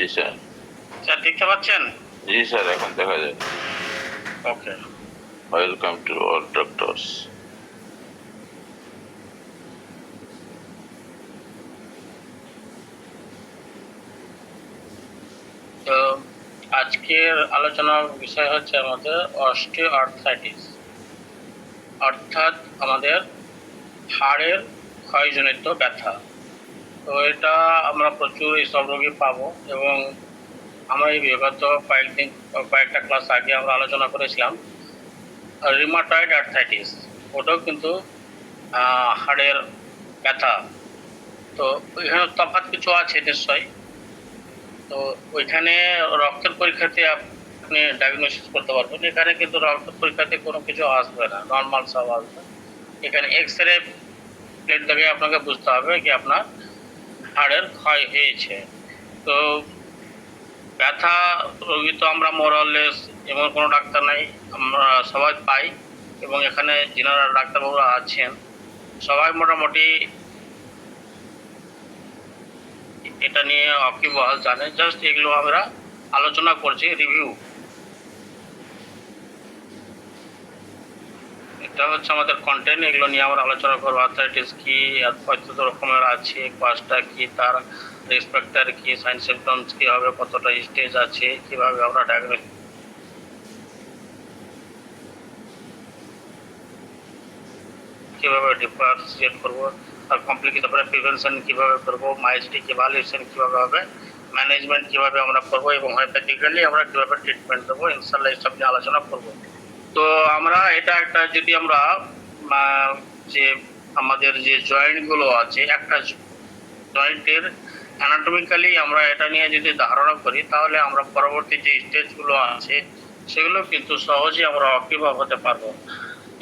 জি sir. Sir দেখতে পাচ্ছেন? জি sir, এখন দেখা যায়। Okay. Welcome to all doctors. তো আজকের আলোচনার বিষয় হচ্ছে আমাদের অস্টিওআর্থ্রাইটিস, অর্থাৎ আমাদের হাড়ের ক্ষয়জনিত ব্যথা। তো এটা আমরা প্রচুর এইসব রোগী পাবো, এবং আমরা এই বিগত কয়েকটা ক্লাস আগে আমরা আলোচনা করেছিলাম রিউমাটয়েড আর্থ্রাইটিস, ওটাও কিন্তু হাড়ের ব্যথা। তো ওইখানে তফাৎ কিছু আছে নিশ্চয়ই। তো ওইখানে রক্তের পরীক্ষাতে আপনি ডায়াগনোসিস করতে পারবেন, এখানে কিন্তু রক্তের পরীক্ষাতে কোনো কিছু আসবে না, নর্মাল সব আসবে। এখানে এক্স রে প্লেট দেখে আপনাকে বুঝতে হবে কি আপনার হাড়ের ক্ষয় হয়েছে। তো ব্যথা রোগী তো আমরা মোরালেস এমন কোনো ডাক্তার নাই, আমরা সবাই পাই, এবং এখানে যিনারা ডাক্তারবাবুরা আছেন সবাই মোটামুটি এটা নিয়ে অকিবহাল জানে। জাস্ট এগুলো আমরা আলোচনা করছি, রিভিউ। এটা হচ্ছে আমাদের কন্টেন্ট, এগুলো নিয়ে আমরা আলোচনা করবো। আর্থ্রাইটিস কি, কত রকমের আছে, কজটা কি, তার রেসপেক্টার কি, সাইন সিমটমস কি হবে, কতটা স্টেজ আছে, কিভাবে আমরা ডায়াগনোস কিভাবে ডিফারেন্সিয়েট করবো, আর কমপ্লিকেশন তারপরে প্রিভেনশন কিভাবে করবো, মাইস্টিক ইভালুয়েশন কিভাবে হবে, ম্যানেজমেন্ট কিভাবে আমরা করবো, এবং হোমিওপ্যাথিক্যালি আমরা কিভাবে ট্রিটমেন্ট দেবো, ইনশাল্লাহ এইসব নিয়ে আলোচনা করবো। তো আমরা এটা একটা যদি আমরা যে আমাদের যে জয়েন্টগুলো আছে, একটা জয়েন্টের অ্যানাটমিক্যালি আমরা এটা নিয়ে যদি ধারণা করি, তাহলে আমরা পরবর্তী যে স্টেজগুলো আছে সেগুলো কিন্তু সহজেই আমরা ওয়াকিবহাল হতে পারবো।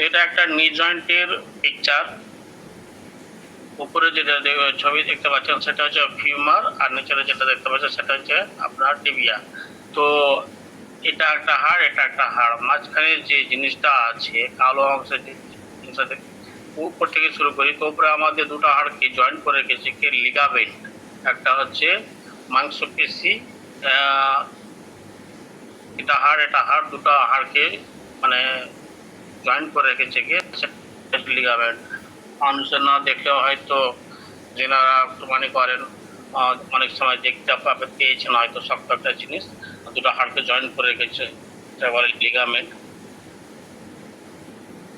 এটা একটা নি জয়েন্টের পিকচার। উপরে যেটা ছবি দেখতে পাচ্ছেন সেটা হচ্ছে ফিউমার, আর নিচে যেটা দেখতে পাচ্ছেন সেটা হচ্ছে আপনার টিবিয়া। তো এটা একটা হাড়, এটা একটা হাড়, মাঝখানে যে জিনিসটা আছে কালো অংশের উপর থেকে শুরু করি। তো উপরে আমাদের দুটো হাড়কে জয়েন্ট করে রেখেছে কি লিগামেন্ট, একটা হচ্ছে মাংসপেশি, এটা হাড়, এটা হাড়, দুটো হাড়কে মানে জয়েন্ট করে রেখেছে কি লিগামেন্ট। মানুষের না দেখলেও হয়তো যেনারা একটুখানি করেন অনেক সময় দেখতে পেয়েছেন হয়তো শক্ত একটা জিনিস দুটো হাড়কে জয়েন্ট করে রেখেছে, এটা বলে লিগামেন্ট।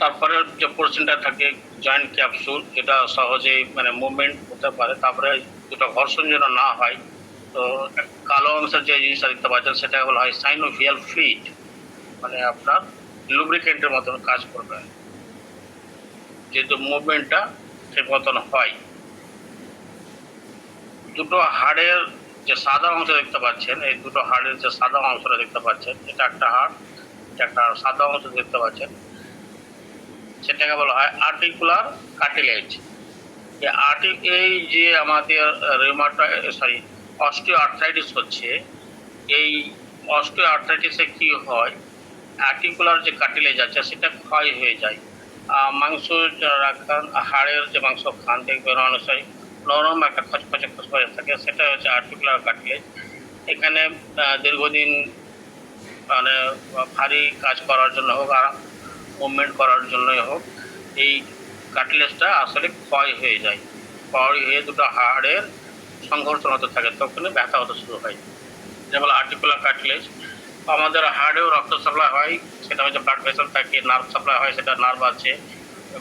তারপরে যে পোর্শনটা থাকে জয়েন্ট ক্যাপসুল, যেটা সহজেই মানে মুভমেন্ট হতে পারে, তারপরে দুটো ঘর্ষণ যেন না হয়। তো কালো অংশের যে জিনিসটা দেখতে পাচ্ছেন সেটা বলা হয় সাইনোভিয়াল ফ্লুইড, মানে আপনার লুব্রিকেন্টের মতন কাজ করবে, যেহেতু মুভমেন্টটা ঠিক মতন হয়। দুটো হাড়ের যে সাদা অংশ দেখতে পাচ্ছেন, এই দুটো হাড়ের যে সাদা অংশটা দেখতে পাচ্ছেন, এটা একটা হাড়, এটা একটা সাদা অংশ দেখতে পাচ্ছেন, সেটাকে বলা হয় আর্টিকুলার কার্টিলেজ। এই যে আমাদের অস্টিওআর্থ্রাইটিস হচ্ছে, এই অস্টিওআর্থ্রাইটিসে কি হয়, আর্টিকুলার যে কার্টিলেজ আছে সেটা ক্ষয় হয়ে যায়। মাংস যারা খান, হাড়ের যে মাংস খান দেখবেন অনেক সময় নরম একটা খচখচে খচখচে থাকে, সেটা হচ্ছে আর্টিকুলার কার্টিলেজ। এখানে দীর্ঘদিন মানে ভারী কাজ করার জন্য হোক আর মুভমেন্ট করার জন্যই হোক, এই কার্টিলেজটা আসলে ক্ষয় হয়ে যায়। ক্ষয় হয়ে দুটো হাড়ের সংঘর্ষণ হতে থাকে, তখনই ব্যথা হতে শুরু হয়, যেমন আর্টিকুলার কার্টিলেজ। আমাদের হাড়েও রক্ত সাপ্লাই হয়, সেটা হচ্ছে ব্লাড ভেসেল থাকে, নার্ভ সাপ্লাই হয়, সেটা নার্ভ আছে।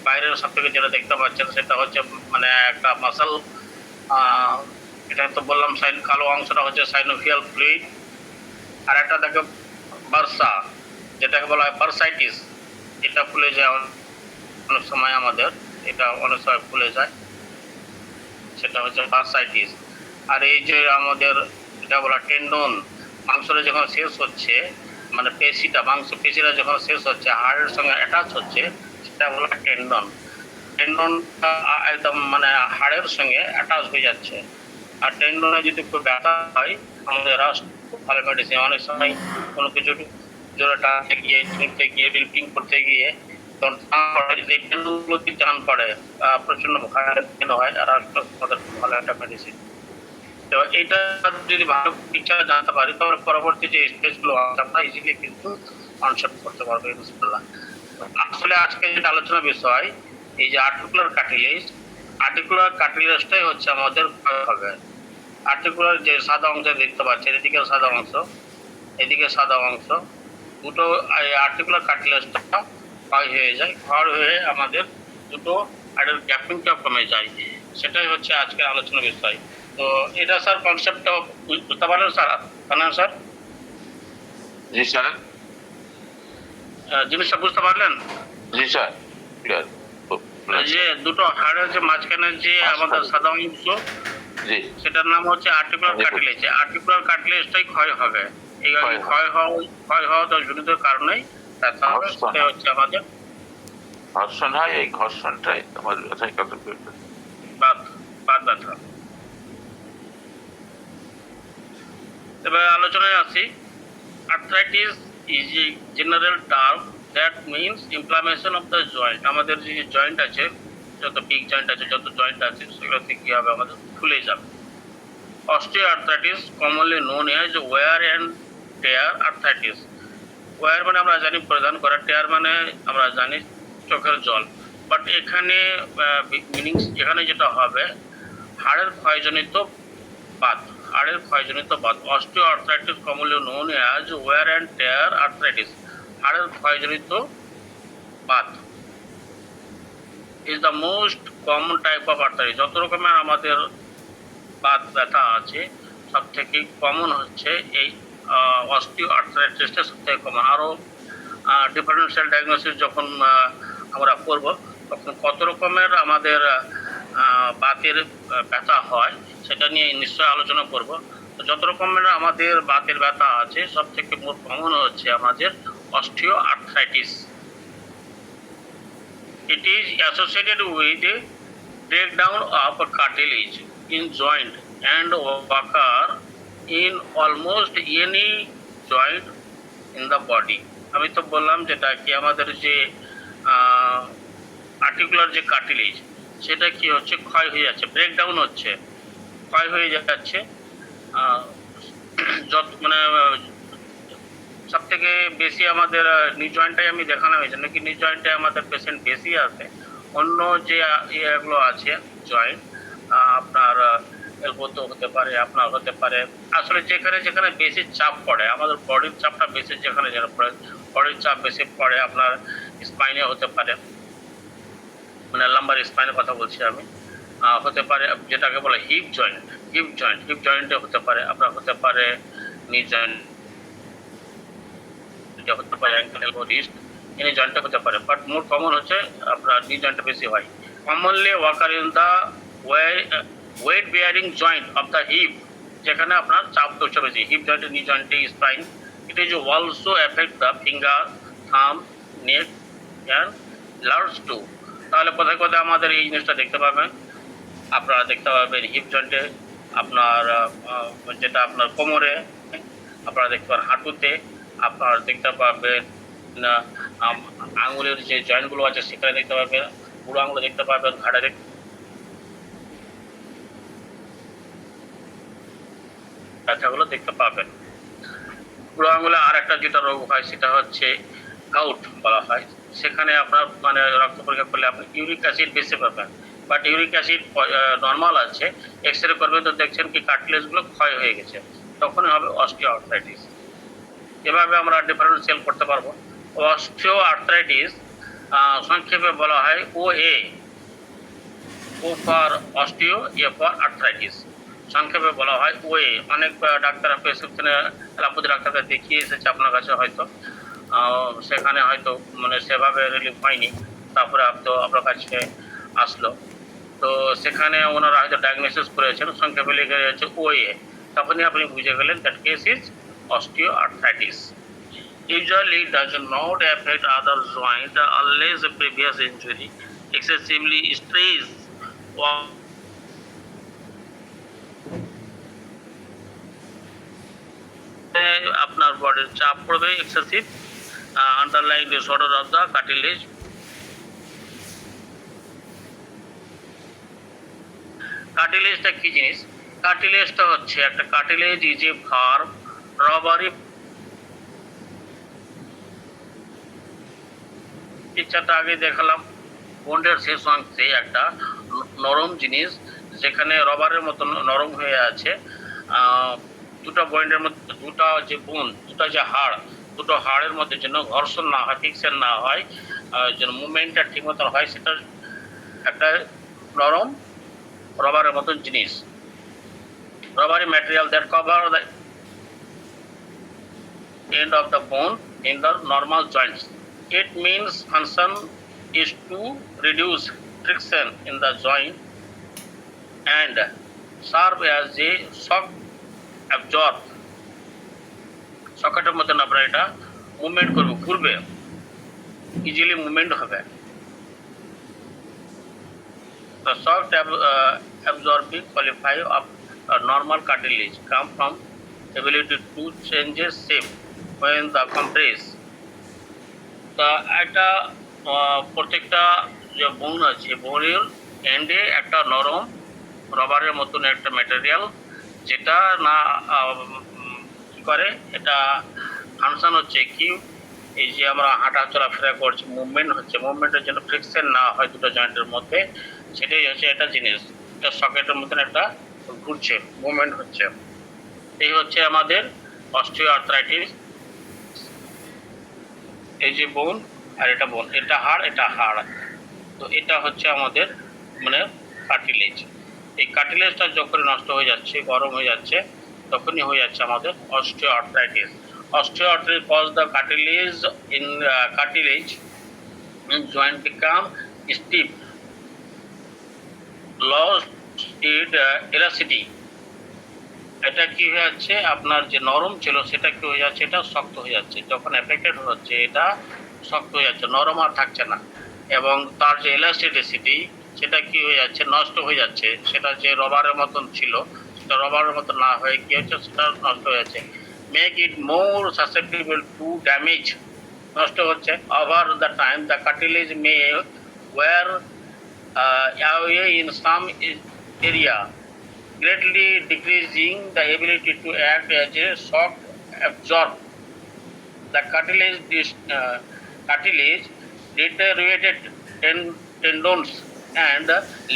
বাইরের সব থেকে যেটা দেখতে পাচ্ছেন সেটা হচ্ছে মানে একটা মাসল, এটা তো বললাম কালো অংশটা হচ্ছে সাইনোভিয়াল ফ্লুইড। আর একটা দেখে বার্সা, যেটাকে বলা হয় বার্সাইটিস, এটা ফুলে যায় অনেক সময়, আমাদের এটা অনেক সময় ফুলে যায়, সেটা হচ্ছে বার্সাইটিস। আর এই যে আমাদের এটা বলা টেন্ডন, মাংসটা যখন শেষ হচ্ছে, মানে পেশিটা মাংস পেশিটা যখন শেষ হচ্ছে হাড়ের সঙ্গে অ্যাটাচ হচ্ছে, সেটা বলা টেন্ডন। টেন্ডনটা একদম মানে হাড়ের সঙ্গে অ্যাটাচ হয়ে যাচ্ছে। আর টেন্ডনে যদি খুব ব্যথা হয়, আমাদের খুব ভালো মেডিসিন। অনেক সময় কোনো কিছু জোরে টানতে গিয়ে, ছুঁতে গিয়ে, বিল্পিং করতে গিয়ে তখন টান পড়ে, যদি টান পড়ে প্রচন্ড ভয়ানক হয়, আর আমাদের খুব ভালো একটা মেডিসিন। তো এটা যদি ভালো পিকচার জানতে পারি তাহলে পরবর্তী যে স্টেজগুলো আছে আমরা ইজিলি কিন্তু কনসেপ্ট করতে পারবো ইনশাআল্লাহ। আসলে আজকে যেটা আলোচনার বিষয় এই যে আর্টিকুলার কার্টিলেজটাই হচ্ছে আমাদের হবে। আর্টিকুলার যে সাদা অংশ দেখতে পাচ্ছেন, এদিকে সাদা অংশ, এদিকে সাদা অংশ, দুটো আর্টিকুলার কার্টিলেজটা ক্ষয় হয়ে যায়, ক্ষয় হয়ে আমাদের দুটো হাড়ের গ্যাপিংটা কমে যায়। সেটাই হচ্ছে আজকের আলোচনার বিষয়। তো এটা স্যার কনসেপ্টটা বুঝতে পারলেন স্যার? জানেন স্যার? জি স্যার। জিনিসটা বুঝতে পারলেন? জি স্যার, ক্লিয়ার। যে দুটো হাড়ের যে মাঝখানে যে আমাদের সাদা অংশ, জি, সেটার নাম হচ্ছে আর্টিকুলার কার্টিলেজ। আর্টিকুলার কার্টিলেজটাই ক্ষয় হবে। এই ক্ষয় হওয়া জনিত কারণেই ব্যথা হবে। সেটা হচ্ছে আমাদের ঘর্ষণ হয়, এই ঘর্ষণটাই তোমার ব্যথায় কত বাত ব্যথা। এবার আলোচনায় আসি। Arthritis is a general term that means inflammation of the joint. আমাদের যে জয়েন্ট আছে, যত বিগ জয়েন্ট আছে, যত জয়েন্ট আছে, সেগুলোতে কি হবে? আমাদের ফুলে যাবে। Osteoarthritis commonly known as wear and tear arthritis. Wear মানে আমরা জানি পরিধান করা, টেয়ার মানে আমরা জানি চোখের জল। বাট এখানে মিনিংস এখানে যেটা হবে হাড়ের ক্ষয়জনিত বাত, হাড়ের ক্ষয়জনিত বাত। Osteoarthritis commonly known as wear and tear arthritis, হাড়ের ক্ষয়জনিত বাত is the most common type of arthritis. যত রকমের আমাদের বাত ব্যথা আছে সব থেকে কমন হচ্ছে এই অস্টিওআর্থ্রাইটিসটা সব থেকে কমন। আরও ডিফারেন্সিয়াল ডায়াগনোসিস যখন আমরা করব তখন কত রকমের আমাদের বাতের ব্যথা হয় সেটা নিয়ে নিশ্চয়ই আলোচনা করব। তো যত রকমের আমাদের বাতের ব্যথা আছে সব থেকে মোট কমন হচ্ছে আমাদের osteoarthritis. It is associated with a breakdown of cartilage in joint and occur in almost any joint in the body. আমি তো বললাম যেটা কি আমাদের যে আর্টিকুলার যে কার্টিলেজ সেটা কি হচ্ছে ক্ষয় হয়ে যাচ্ছে, ব্রেকডাউন হচ্ছে, ক্ষয় হয়ে যাচ্ছে। যত মানে সব থেকে বেশি আমাদের নি জয়েন্টটাই আমি দেখানো হয়েছে, নাকি নি জয়েন্টে আমাদের পেশেন্ট বেশি আছে। অন্য যে ইয়েগুলো আছে জয়েন্ট, আপনার এলবোতে হতে পারে, আপনার হতে পারে, আসলে যেখানে যেখানে বেশি চাপ পড়ে, আমাদের বডির চাপটা বেশি যেখানে যেখানে পড়ে, বডির চাপ বেশি পড়ে, আপনার স্পাইনে হতে পারে, মানে লাম্বার স্পাইনের কথা বলছি আমি, হতে পারে যেটাকে বলে হিপ জয়েন্টে হতে পারে, আপনার হতে পারে নি জয়েন্ট, হতে পারে অ্যাঙ্কেল, এলবো, রিস্ট, এনি জয়েন্টে হতে পারে। বাট মোর কমন হচ্ছে আপনার নি জয়েন্টে বেশি হয়। Commonly occur in the weight bearing joint of the hip, যেখানে আপনার চাপ দোষটা বেশি, হিপ জয়েন্টে, নি জয়েন্টে, spine. It is also effect the finger, thumb, neck and large two. তাহলে কোথায় কোথায় আমাদের এই জিনিসটা দেখতে পাবেন? আপনারা দেখতে পাবেন হিপ জয়েন্টে, আপনার যেটা আপনার কোমরে, আপনারা দেখতে পাবেন হাঁটুতে, আপনারা দেখতে পাবেন আঙুলের যে জয়েন্টগুলো আছে সেখানে দেখতে পাবেন, বুড়ো আঙুলে দেখতে পাবেন, ঘাড়ে ব্যথাগুলো দেখতে পাবেন। বুড়ো আঙুলে আর একটা যেটা রোগ হয় সেটা হচ্ছে গাউট বলা হয়। সেখানে আপনার মানে রক্ত পরীক্ষা করলে আপনি ইউরিক অ্যাসিড বেশি পাবেন, বাট ইউরিক অ্যাসিড নর্মাল আছে, এক্সরে করবেন তো দেখছেন কি কার্টিলেজগুলো ক্ষয় হয়ে গেছে, তখনই হবে অস্টিওআর্থ্রাইটিস। এভাবে আমরা ডিফারেন্সিয়াল করতে পারবো। অস্টিওআর্থ্রাইটিস সংক্ষেপে বলা হয় OA, O for osteo, A for arthritis. সংক্ষেপে বলা হয় OA। অনেক ডাক্তার প্রেসক্রিপশনে অ্যালোপ্যাথি ডাক্তারকে দেখিয়ে এসেছে আপনার কাছে, হয়তো সেখানে হয়তো মানে সেভাবে রিলিফ হয়নি, তারপরে তো আপনার কাছে আসলো, তো সেখানে ওনারা হয়তো ডায়াগনোসিস করেছেন, সংক্ষেপে লিখে যাচ্ছে OA, তখনই আপনি বুঝে গেলেন that case is osteoarthritis. Usually does not affect other joint unless a previous injury excessively stress or আপনার বডির চাপ পড়বে, excessive underlying disorder of the cartilage. কার্টিলেজটা কি জিনিস? কার্টিলেজটা হচ্ছে একটা cartilage is a firm rubbery. পিকচারটা আগে দেখালাম, বোন্ডের শেষ অংশে একটা নরম জিনিস যেখানে রবারের মতো নরম হয়ে আছে। দুটো বন্ডের মধ্যে দুটো যে বোন, দুটো যে হাড়, দুটো হাড়ের মধ্যে যেন ঘর্ষণ না হয়, ফিকশন না হয়, যেন মুভমেন্টটা ঠিক মতো হয়, সেটা একটা নরম রবারের মতন জিনিস। Robbery material that cover the end of the bone in the normal joints. It means function is to reduce friction in the joint and serve as a shock absorb. সকেটের মতন আমরা এটা মুভমেন্ট করবো, ঘুরবে, ইজিলি মুভমেন্ট হবে। The shock absorbing quality of a normal cartilage come from ability to change shape when the compress. তা একটা প্রত্যেকটা যে বোন আছে, বোনের এন্ডে একটা নরম রবারের মতন একটা ম্যাটেরিয়াল, যেটা না কি করে, এটা ফাংশন হচ্ছে কি, এই যে আমরা হাঁটা চলাফেরা করছি, মুভমেন্ট হচ্ছে, মুভমেন্টের জন্য ফ্রিকশন না হয় দুটো জয়েন্টের মধ্যে, সেটাই হচ্ছে একটা জিনিস। এটা সকেটের মতন একটা ঘুরছে, মুভমেন্ট হচ্ছে। এই হচ্ছে আমাদের অস্টিও আর্থ্রাইটিস। এই যে বোন আর এটা বোন, এটা হাড়, এটা হাড়, তো এটা হচ্ছে আমাদের মানে কার্টিলেজ। এই কার্টিলেজটা যখন নষ্ট হয়ে যাচ্ছে, গরম হয়ে যাচ্ছে, তখনই হয়ে যাচ্ছে আমাদের osteo arthritis. Osteo arthritis cause the cartilage in joint become stiff, lost its elasticity. এটা কি হয়ে যাচ্ছে, আপনার যে নরম ছিল সেটা কি হয়ে যাচ্ছে, এটা শক্ত হয়ে যাচ্ছে। যখন এফেক্টেড হচ্ছে এটা শক্ত হয়ে যাচ্ছে, নরম আর থাকছে না, এবং তার যে এলাস্টিসিটি সেটা কি হয়ে যাচ্ছে, নষ্ট হয়ে যাচ্ছে। সেটা যে রবারের মতন ছিল সেটা রবারের মতন না হয়ে কি হচ্ছে, সেটা নষ্ট হয়ে যাচ্ছে। Make it more susceptible to damage, নষ্ট হচ্ছে। Over the time the cartilage may wear away in some area, greatly decreasing the ability to act as a shock absorber. The cartilage deteriorated tendons and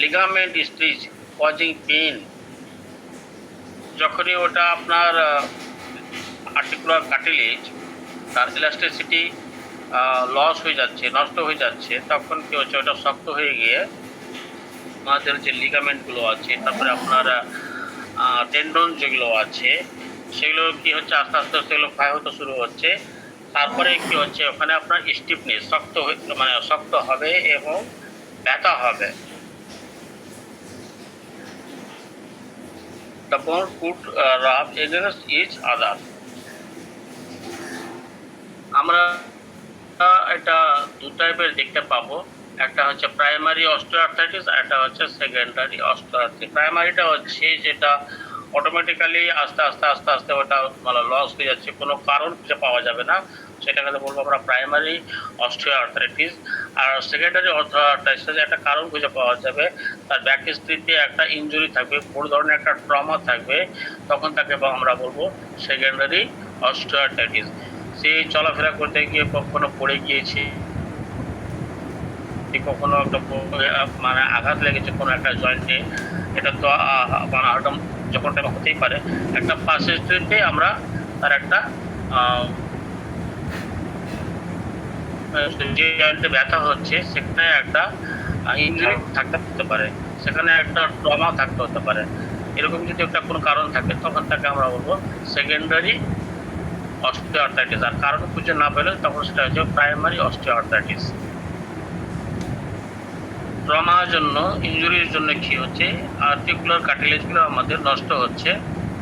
ligament stretch, causing pain. যখনই ওটা আপনার articular cartilage তার elasticity loss হয়ে যাচ্ছে, নষ্ট হয়ে যাচ্ছে, তখন কি হচ্ছে, ওটা শক্ত হয়ে গিয়ে আমাদের যে লিগামেন্টগুলো আছে, তারপরে আপনার টেন্ডন যেগুলো আছে, সেগুলো কি হচ্ছে, আস্তে আস্তে সেগুলো ক্ষয় হতে শুরু হচ্ছে। তারপরে কি হচ্ছে, ওখানে আপনার স্টিফনেস, শক্ত মানে শক্ত হবে এবং ব্যথা হবে। The bone could rub against each other. আমরা এটা দু টাইপের দেখতে পাবো, একটা হচ্ছে প্রাইমারি অস্টিওআর্থ্রাইটিস, আর একটা হচ্ছে সেকেন্ডারি অস্টিওআর্থ্রাইটিস। প্রাইমারিটা হচ্ছে যেটা অটোমেটিক্যালি আস্তে আস্তে আস্তে আস্তে ওটা মানে লস হয়ে যাচ্ছে, কোনো কারণ খুঁজে পাওয়া যাবে না, সেটাকে বলবো আমরা প্রাইমারি অস্টিওআর্থ্রাইটিস। আর সেকেন্ডারি অস্টিওআর্থ্রাইটিসে একটা কারণ খুঁজে পাওয়া যাবে, তার ব্যাক হিস্ট্রিতে একটা ইনজুরি থাকবে, বড় ধরনের একটা ট্রমা থাকবে, তখন তাকে আমরা বলবো সেকেন্ডারি অস্টিওআর্থ্রাইটিস। সে চলাফেরা করতে গিয়ে কখনো পড়ে গিয়েছে, কখনো একটা মানে আঘাত লেগেছে কোনো একটা জয়েন্টে, এটা তো মানে হঠাৎ যখন টাইম হতেই পারে। একটা ফার্স্ট স্টেজে আমরা তার একটা যে জয়েন্টে ব্যথা হচ্ছে সেখানে একটা ইনজুরি থাকতে হতে পারে, সেখানে একটা ট্রমা থাকতে হতে পারে। এরকম যদি একটা কোনো কারণ থাকে তখন তাকে আমরা বলবো সেকেন্ডারি অস্টিওআর্থ্রাইটিস। আর কারণ খুঁজে না পেলে তখন সেটা হচ্ছে প্রাইমারি অস্টিওআর্থ্রাইটিস। ট্রমার জন্য, ইনজুরির জন্য কি হচ্ছে, আর্টিকুলার কার্টিলেজগুলো আমাদের নষ্ট হচ্ছে,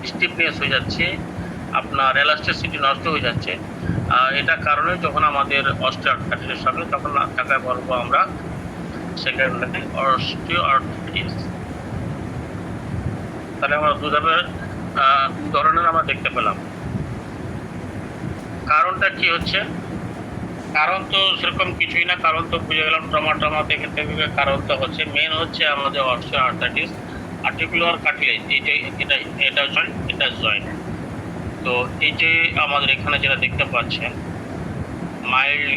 স্টিফনেস হয়ে যাচ্ছে, আপনার এলাস্টিসিটি নষ্ট হয়ে যাচ্ছে। এটা কারণে যখন আমাদের অস্টিওআর্থ্রাইটিস হবে তখন তাকে বলবো আমরা সেকেন্ডারি অস্টিওআর্থ্রাইটিস। তাহলে আমরা দু ধরনের আমরা দেখতে পেলাম। কারণটা কি হচ্ছে, কারণ তো সেরকম কিছুই না, কারণ তো বুঝে গেলাম ট্রমা দেখে কারণ তো হচ্ছে মেন হচ্ছে আমাদের অস্টিওআর্থ্রাইটিস। আর্টিকুলার কাটলেজ এটা জয়েন্ট, এটা জয়েন্ট। তো এই যে আমাদের এখানে যেটা দেখতে পাচ্ছেন মাইল্ড,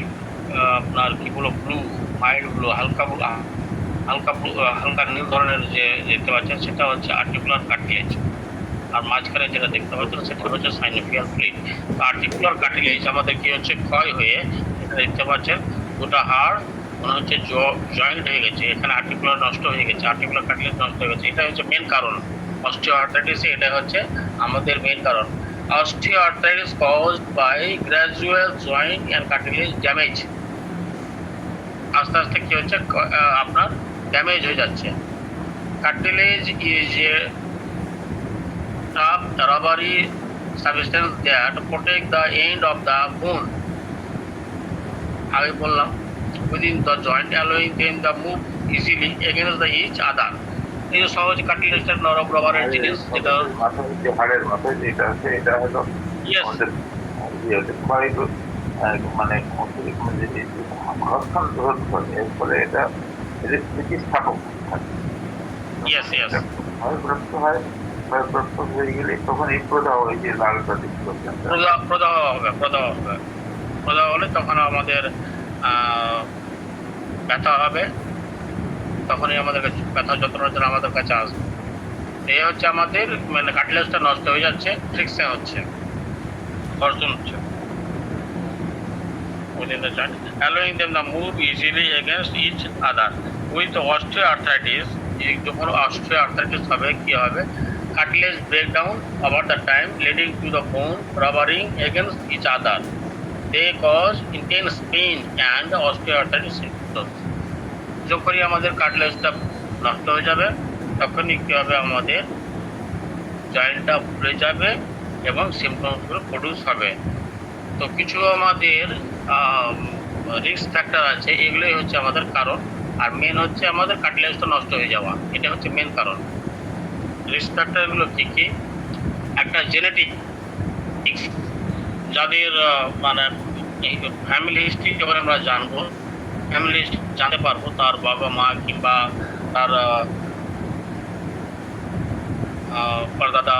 আপনার কি বলো ব্লু, মাইল্ড ব্লু, হালকা ব্লু, হালকা নীল ধরনের যে দেখতে পাচ্ছেন সেটা হচ্ছে আর্টিকুলার কাটলেজ। আর মাঝখানে যেটা দেখতে পাচ্ছেন সেটা হচ্ছে সাইনোভিয়াল ফ্লুইড। তো আর্টিকুলার কাটলেজ আমাদের কি হচ্ছে ক্ষয় হয়ে, এটা দেখতে পাচ্ছেন গোটা হাড় মনে হচ্ছে জয়েন্ট হয়ে গেছে, এখানে আর্টিকুলার নষ্ট হয়ে গেছে, আর্টিকুলার কাটলেজ নষ্ট হয়ে গেছে। এটা হচ্ছে মেন কারণ অস্টিওআর্থ্রাইটিসে, এটা হচ্ছে আমাদের মেন কারণ। Osteoarthritis caused by gradual joint and cartilage damage. আস্তে আস্তে কি হচ্ছে আপনার ড্যামেজ হয়ে যাচ্ছে। Cartilage is A tough rubbery substance that protect the end of the bone. আগে বললাম within the joint allowing them to move easily against the each other. এই যে সহজ কার্টিলেজটা নরম রবারের জিনিস, যেটা হাড়ের মাথায় যেটা আছে এটা হলো মানে ঘর্ষণ রোধ করে, এর ফলে এটা স্থিতিস্থাপক থাকে। ক্ষয়গ্রস্ত হয়, ক্ষয়গ্রস্ত হয়ে গেলে তখন এই প্রদাহ, এই যে লালটা প্রদাহ হলে তখন আমাদের ব্যথা হবে, তখনই আমাদের ব্যথা যন্ত্রণার জন্য আমাদের কাছে আসবে। এই হচ্ছে আমাদের মানে কার্টিলেজটা নষ্ট হয়ে যাচ্ছে, ফ্রিকশন হচ্ছে, ঘর্ষণ হচ্ছে। Allowing them to move easily against each other. With osteoarthritis, যখন osteoarthritis হবে কি হবে, cartilage break down over the time, leading to the bone rubbering against each other. They cause intense pain and osteoarthritis symptoms. যখনই আমাদের কার্টিলেজটা নষ্ট হয়ে যাবে তখনই কি হবে, আমাদের জয়েন্টটা ফুলে যাবে এবং সিমটমসগুলো প্রডিউস হবে। তো কিছু আমাদের রিস্ক ফ্যাক্টর আছে, এগুলোই হচ্ছে আমাদের কারণ। আর মেন হচ্ছে আমাদের কার্টিলেজটা নষ্ট হয়ে যাওয়া, এটা হচ্ছে মেন কারণ। রিস্ক ফ্যাক্টরগুলো কী কী? একটা জেনেটিক, যাদের মানে ফ্যামিলি হিস্ট্রি যখন আমরা জানবো, ফ্যামিলি হিস্ট্রি জানতে পারবো তার বাবা মা কিংবা তার পরদাদা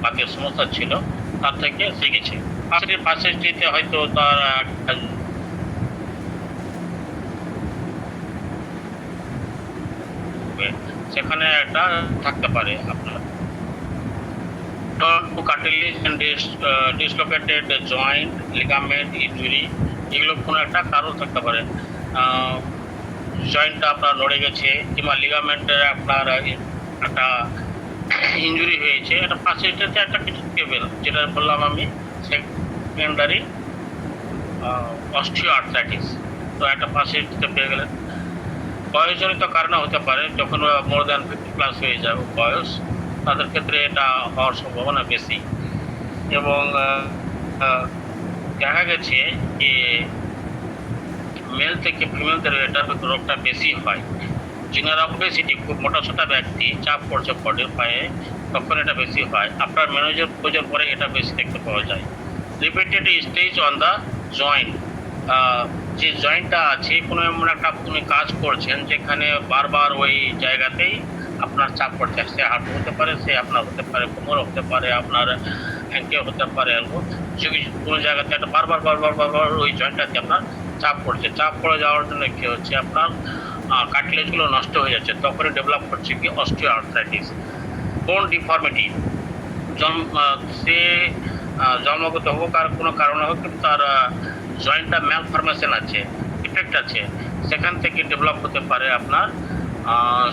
বাতের সমস্যা ছিল, তার থেকে শিখেছে। পাশের স্ট্রিতে হয়তো তার সেখানে একটা থাকতে পারে আপনার cartilage and dislocated joint, ligament injury, এগুলো কোনো একটা কারণ থাকতে পারে। জয়েন্টটা আপনার নড়ে গেছে কিংবা লিগামেন্টের আপনার একটা ইনজুরি হয়েছে, এটা পাশেরটাতে একটা কিছু কেবল, যেটা বললাম আমি সেকেন্ডারি অস্টিওআর্থ্রাইটিস। তো একটা পাশেরটা পেয়ে গেলেন। বয়সজনিত কারণে হতে পারে, যখন মোর দ্যান 50+ হয়ে যাবে বয়স, তাদের ক্ষেত্রে এটা হওয়ার সম্ভাবনা বেশি। এবং দেখা গেছে যে মেল থেকে ফিমেলদের এটা রোগটা বেশি হয়। যিনারা ওবেসিটি, খুব মোটাসোটা ব্যক্তি, চাপ পড়ছে বডির পায়ে, তখন এটা বেশি হয়। আপনার ম্যানেজের প্রয়োজন পরে এটা বেশি দেখতে পাওয়া যায়। Repeated stage on the joint, যে জয়েন্টটা আছে, কোনো এমন একটা আপনি কাজ করছেন যেখানে বারবার ওই জায়গাতেই আপনার চাপ পড়ছে, সে হাঁটু হতে পারে, সে আপনার হতে পারে কোমর, হতে পারে আপনার অ্যাঙ্কেল, হতে পারে এলবো, কোনো জায়গাতে একটা বারবার ওই জয়েন্টটাতে আপনার চাপ পড়ছে। চাপ পড়ে যাওয়ার জন্য কী হচ্ছে, আপনার কার্টিলেজগুলো নষ্ট হয়ে যাচ্ছে, তখনই ডেভেলপ করছে কি অস্টিওআর্থ্রাইটিস। বোন ডিফর্মিটি, সে জন্মগত হোক আর কোনো কারণে হোক, কিন্তু তার জয়েন্টটা ম্যালফরমেশন আছে, ইফেক্ট আছে, সেখান থেকে ডেভেলপ হতে পারে আপনার।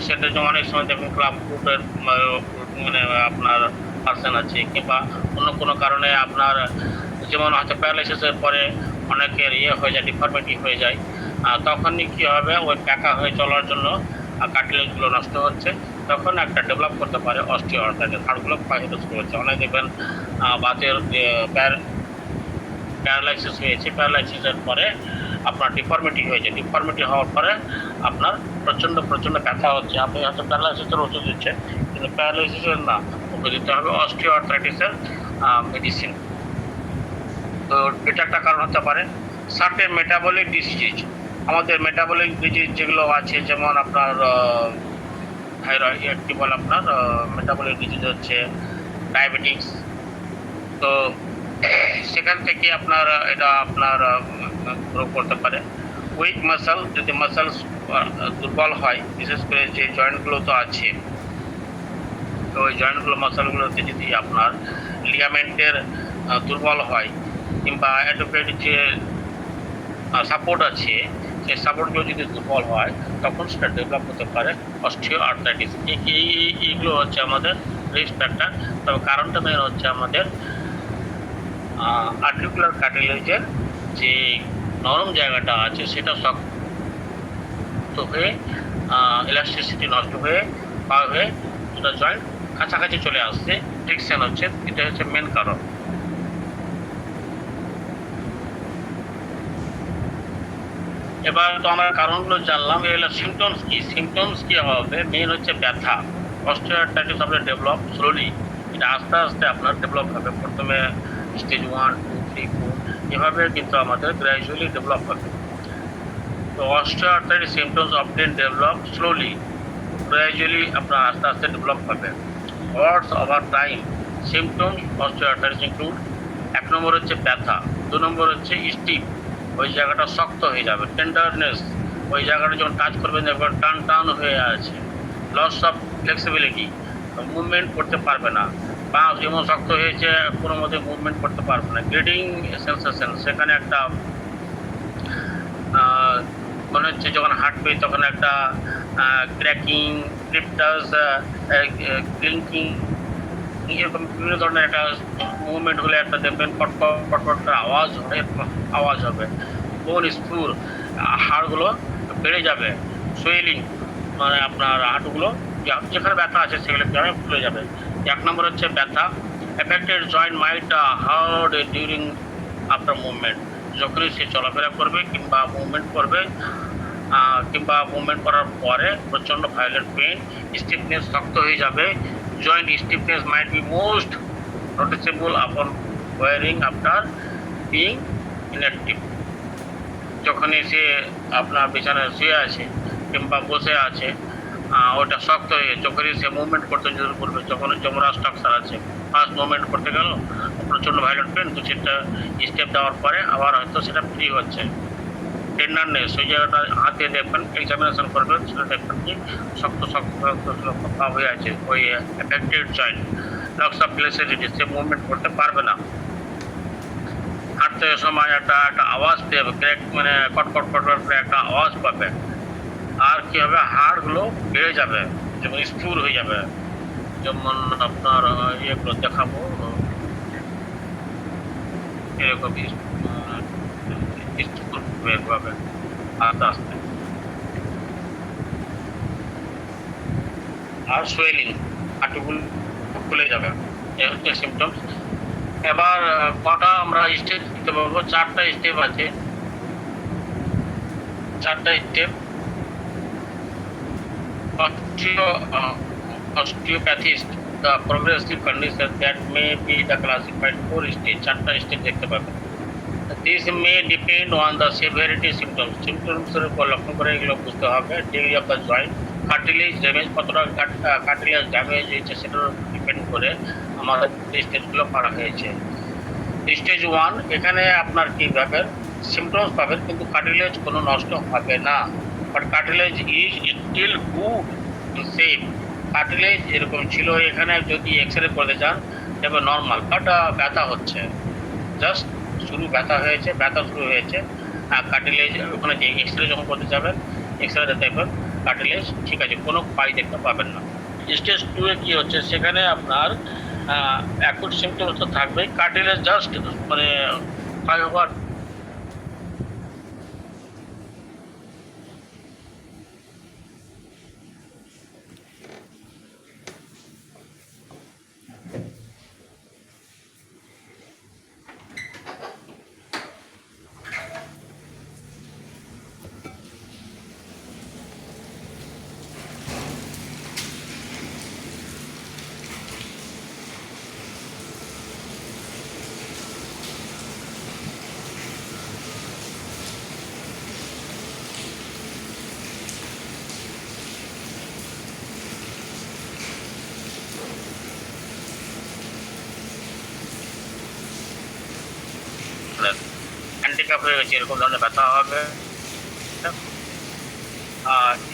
সেটা যেমন অনেক সময় দেখুন ক্লাব ফুটের মানে আপনার পার্সন আছে, কিংবা অন্য কোনো কারণে আপনার যেমন হয়তো প্যারালাইসিসের পরে অনেকের হয়ে যায়, ডিফর্মিটি হয়ে যায়, তখনই কী হবে, ওই প্যাকা হয়ে চলার জন্য কার্টিলেজগুলো নষ্ট হচ্ছে, তখন একটা ডেভেলপ করতে পারে অস্টিওআর্থ্রাইটিস, হাড়গুলো ক্ষয় হতে শুরু হচ্ছে। অনেক দেখবেন বাতের প্যারালাইসিস হয়েছে, প্যারালাইসিসের পরে আপনার ডিফর্মিটি হয়েছে, ডিফর্মিটি হওয়ার পরে আপনার প্রচণ্ড ব্যথা হচ্ছে। আপনি হয়তো প্যারালাইসিসের ওষুধ দিচ্ছেন, কিন্তু প্যারালাইসিসের না, ওকে দিতে হবে অস্টিওআর্থ্রাইটিসের মেডিসিন। তো এটা একটা কারণ হতে পারে। সার্টেন মেটাবলিক ডিজিজ, আমাদের মেটাবলিক ডিজিজ যেগুলো আছে, যেমন আপনার থাইরয়েড, কি বলে আপনার মেটাবলিক ডিজিজ হচ্ছে ডায়াবেটিক্স। তো সেখান থেকে আপনার এটা আপনার গ্রো করতে পারে। উইক মাসল, যদি মাসলস দুর্বল হয়, বিশেষ করে যে জয়েন্টগুলো তো আছে, তো ওই জয়েন্টগুলো মাসলগুলোতে যদি আপনার লিগামেন্টের দুর্বল হয় কিংবা অ্যাডোকেট যে সাপোর্ট আছে সেই সাপোর্টগুলো যদি দুর্বল হয়, তখন সেটা ডেভেলপ হতে পারে অস্টিও আর্থ্রাইটিস। এইগুলো হচ্ছে আমাদের রিস্ক ফ্যাক্টর। তবে কারণটা মেন হচ্ছে আমাদের আর্টিকুলার কার্টিলেজের যে নরম জায়গাটা আছে সেটা শক্ত হয়ে ইলাস্টিসিটি নষ্ট হয়ে পা হয়ে সেটা জয়েন্ট কাছাকাছি চলে আসছে, ফ্রিকশন হচ্ছে, এটা হচ্ছে মেন কারণ। এবার তো আমরা কারণগুলো জানলাম, এগুলো সিমটমস কি। সিমটমস কি হবে? মেন হচ্ছে ব্যথা। অস্টিওআর্থ্রাইটিস আপনার ডেভেলপ স্লোলি, এটা আস্তে আস্তে আপনার ডেভেলপ হবে। প্রথমে স্টেজ 1, 2, 3, 4 এভাবে কিন্তু আমাদের গ্র্যাজুয়ালি ডেভেলপ হবে। তো osteoarthritis symptoms often develop slowly, gradually আপনার আস্তে আস্তে ডেভেলপ হবে। What's over time symptoms osteoarthritis include, 1 number হচ্ছে ব্যথা, 2 নম্বর হচ্ছে স্টিফ, ওই জায়গাটা শক্ত হয়ে যাবে। টেন্ডারনেস, ওই জায়গাটা যখন টাচ করবেন দেখবেন টান টান হয়ে আছে। লস অফ ফ্লেক্সিবিলিটি, মুভমেন্ট করতে পারবে না, পা যেমন শক্ত হয়েছে কোনো মতে মুভমেন্ট করতে পারবে না। গ্লিডিং সেন্সেশন, সেখানে একটা মনে হচ্ছে যখন হাঁটবে তখন একটা ক্র্যাকিং, ক্রিপ্টাস, ক্লিঙ্কিং, এরকম বিভিন্ন ধরনের একটা মুভমেন্ট হলে একটা দেখবেন পটপট পটপট আওয়াজ হবে। বোন স্ক্রুর, হাড়গুলো বেড়ে যাবে। সোয়েলিং, মানে আপনার হাঁটুগুলো যেখানে ব্যথা আছে সেগুলো ফুলে যাবে। 1 নম্বর হচ্ছে ব্যথা। এফেক্টেড জয়েন্ট মাইট হার্ড ডিউরিং আফটার মুভমেন্ট, যখনই সে চলাফেরা করবে কিংবা মুভমেন্ট করবে কিংবা মুভমেন্ট করার পরে প্রচণ্ড ভায়োলেন্ট পেইন, স্টিফনেস, শক্ত হয়ে যাবে। Joint stiffness might be most noticeable আপন ওয়ারিং আফটার বিং ইনঅ্যাক্টিভ, যখনই সে আপনার বিছানায় শুয়ে আছে কিংবা বসে আছে, ওটা শক্ত হয়ে যখনই সে মুভমেন্ট করতে শুরু করবে, যখন জমরা স্ট্রাকচার আছে, ফার্স্ট মুভমেন্ট করতে গেল প্রচণ্ড ভায়োলেন্ট পেন, 2-4টা স্টেপ দেওয়ার পরে আবার হয়তো সেটা ফ্রি হচ্ছে। টেন্ডারনেস, ওই জায়গাটা হাতে দেখবেন, এক্সামিনেশন করবেন, সেটা দেখবেন কি শক্ত শক্ত শক্ত ভাব হয়ে আছে ওই affected joint. Loss of flexibility, সে মুভমেন্ট করতে পারবে না। হাঁটতে সময় একটা আওয়াজ পেয়ে ক্র্যাক, মানে কটকট কটকট করে একটা আওয়াজ পাবে। আর কি হবে? হাড়গুলো বেড়ে যাবে, যেমন স্থূল হয়ে যাবে। যেমন আপনার ইয়েগুলো দেখাবো, এরকম হবে আস্তে আস্তে। আর সোয়েলিং, হাঁটুগুলো খুলে যাবে, এই হচ্ছে সিমটমস। এবার কটা আমরা স্টেপ দিতে পারবো? 4টা স্টেপ আছে, 4টা step. osteopathist, the progressive condition that may be the classified 4 stage, 4টা স্টেজ দেখতে পাবেন। This may depend on the severity symptoms, সিমটমসের উপর লক্ষ্য করে এগুলো বুঝতে হবে। Degree of the joint, cartilage damage, কতটা কার্টিলেজ ড্যামেজ হয়েছে সেটার উপর ডিপেন্ড করে আমাদের স্টেজগুলো করা হয়েছে। স্টেজ 1, এখানে আপনার কি পাবেন? সিমটমস পাবেন, কিন্তু কার্টিলেজ কোনো নষ্ট হবে না। But cartilage is still good same, cartilage এরকম ছিল। এখানে যদি এক্সরে করতে যান তবে নর্মাল, বাট ব্যথা হচ্ছে, জাস্ট শুরু ব্যথা হয়েছে, ব্যথা শুরু হয়েছে। আর কার্টিলেজ ওখানে যে এক্সরে যখন করতে যাবেন, এক্সরেতে দেখবেন কার্টিলেজ ঠিক আছে, কোনো পাই দেখতে পাবেন না। স্টেজ 2-এ কী হচ্ছে? সেখানে আপনার অ্যাকুট সিমটমস তো থাকবেই, কার্টিলেজ জাস্ট মানে ক্ষয় হওয়ার হ্যান্ডিক্যাপ হয়ে গেছে এরকম ধরনের ব্যথা হবে।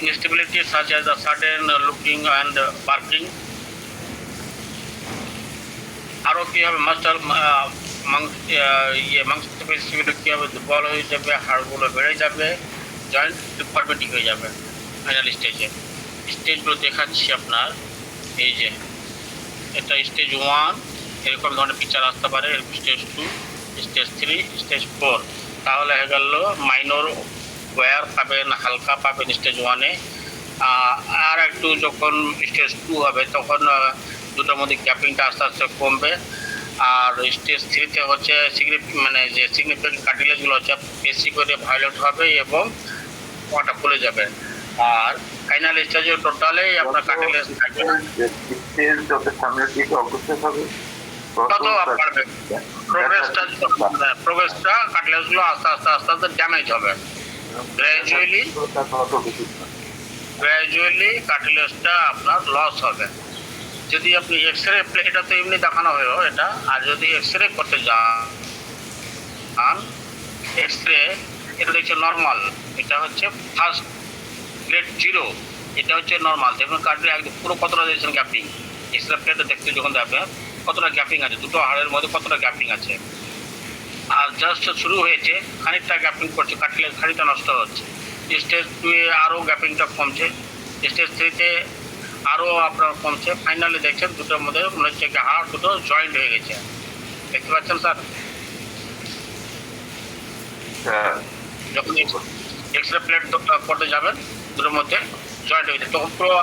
Instability such as the sudden looking and barking. আরও কী হবে, মাস্টার মাংসপেশিগুলো কী হবে, দুর্বল হয়ে যাবে, হাড়গুলো বেড়ে যাবে, জয়েন্ট ডিফর্মিটি হয়ে যাবে ফাইনাল স্টেজে। স্টেজগুলো দেখাচ্ছি আপনার, এই যে এটা স্টেজ 1, এরকম ধরনের পিকচার আসতে পারে, স্টেজ 2, স্টেজ 3, স্টেজ 4। তাহলে হয়ে গেল মাইনর ওয়্যার পাবেন, হালকা পাবেন স্টেজ 1-এ। আর একটু যখন স্টেজ 2 হবে তখন দুটোর মধ্যে গ্যাপিংটা আস্তে আস্তে কমবে। আর স্টেজ 3-তে হচ্ছে মানে যে সিগনিফিকেন্ট কার্টিলেজগুলো হচ্ছে বেশি করে ভায়োলেট হবে এবং ওটা খুলে যাবে। আর ফাইনাল স্টেজে টোটালেই আপনার কার্টিলেজ থাকবে না, যত সামনের দিকে অগ্রসর হবে তত বাড়বে। প্রোগ্রেসটা কার্টিলেজগুলো আস্তে আস্তে আস্তে আস্তে ড্যামেজ হবে। গ্র্যাজুয়ালি কার্টিলেজটা আপনার লস হবে। যদি আপনি এক্সরে, এটা তো এমনি দেখানো হলো এটা, আর যদি এক্সরে করতে যান, এক্সরে এটা দেখছে নর্মাল, এটা হচ্ছে ফার্স্ট গ্রেড 0, এটা হচ্ছে নর্মাল। দেখুন কার্টিলেজ একদম পুরো কতটা দিয়েছেন গ্যাপিং, এক্সরে প্লেটে দেখতে যখন দেখবেন কতটা গ্যাপিং আছে, দুটো হাড়ের মধ্যে কতটা গ্যাপিং আছে। আর জাস্ট শুরু হয়েছে, খানিকটা গ্যাপিং করছে, কার্টিলেজ খানিকটা নষ্ট হচ্ছে। স্টেজ 2-এ আরও গ্যাপিংটা কমছে, স্টেজ 3-তে আরও আপনার কমছে। ফাইনালি দেখছেন দুটোর মধ্যে মনে হচ্ছে কি হাড় দুটো জয়েন্ট হয়ে গেছে। দেখতে পাচ্ছেন স্যার? যখন এক্সরে প্লেট করতে যাবেন দুটোর মধ্যে জয়েন্ট হয়ে গেছে, তখন পুরো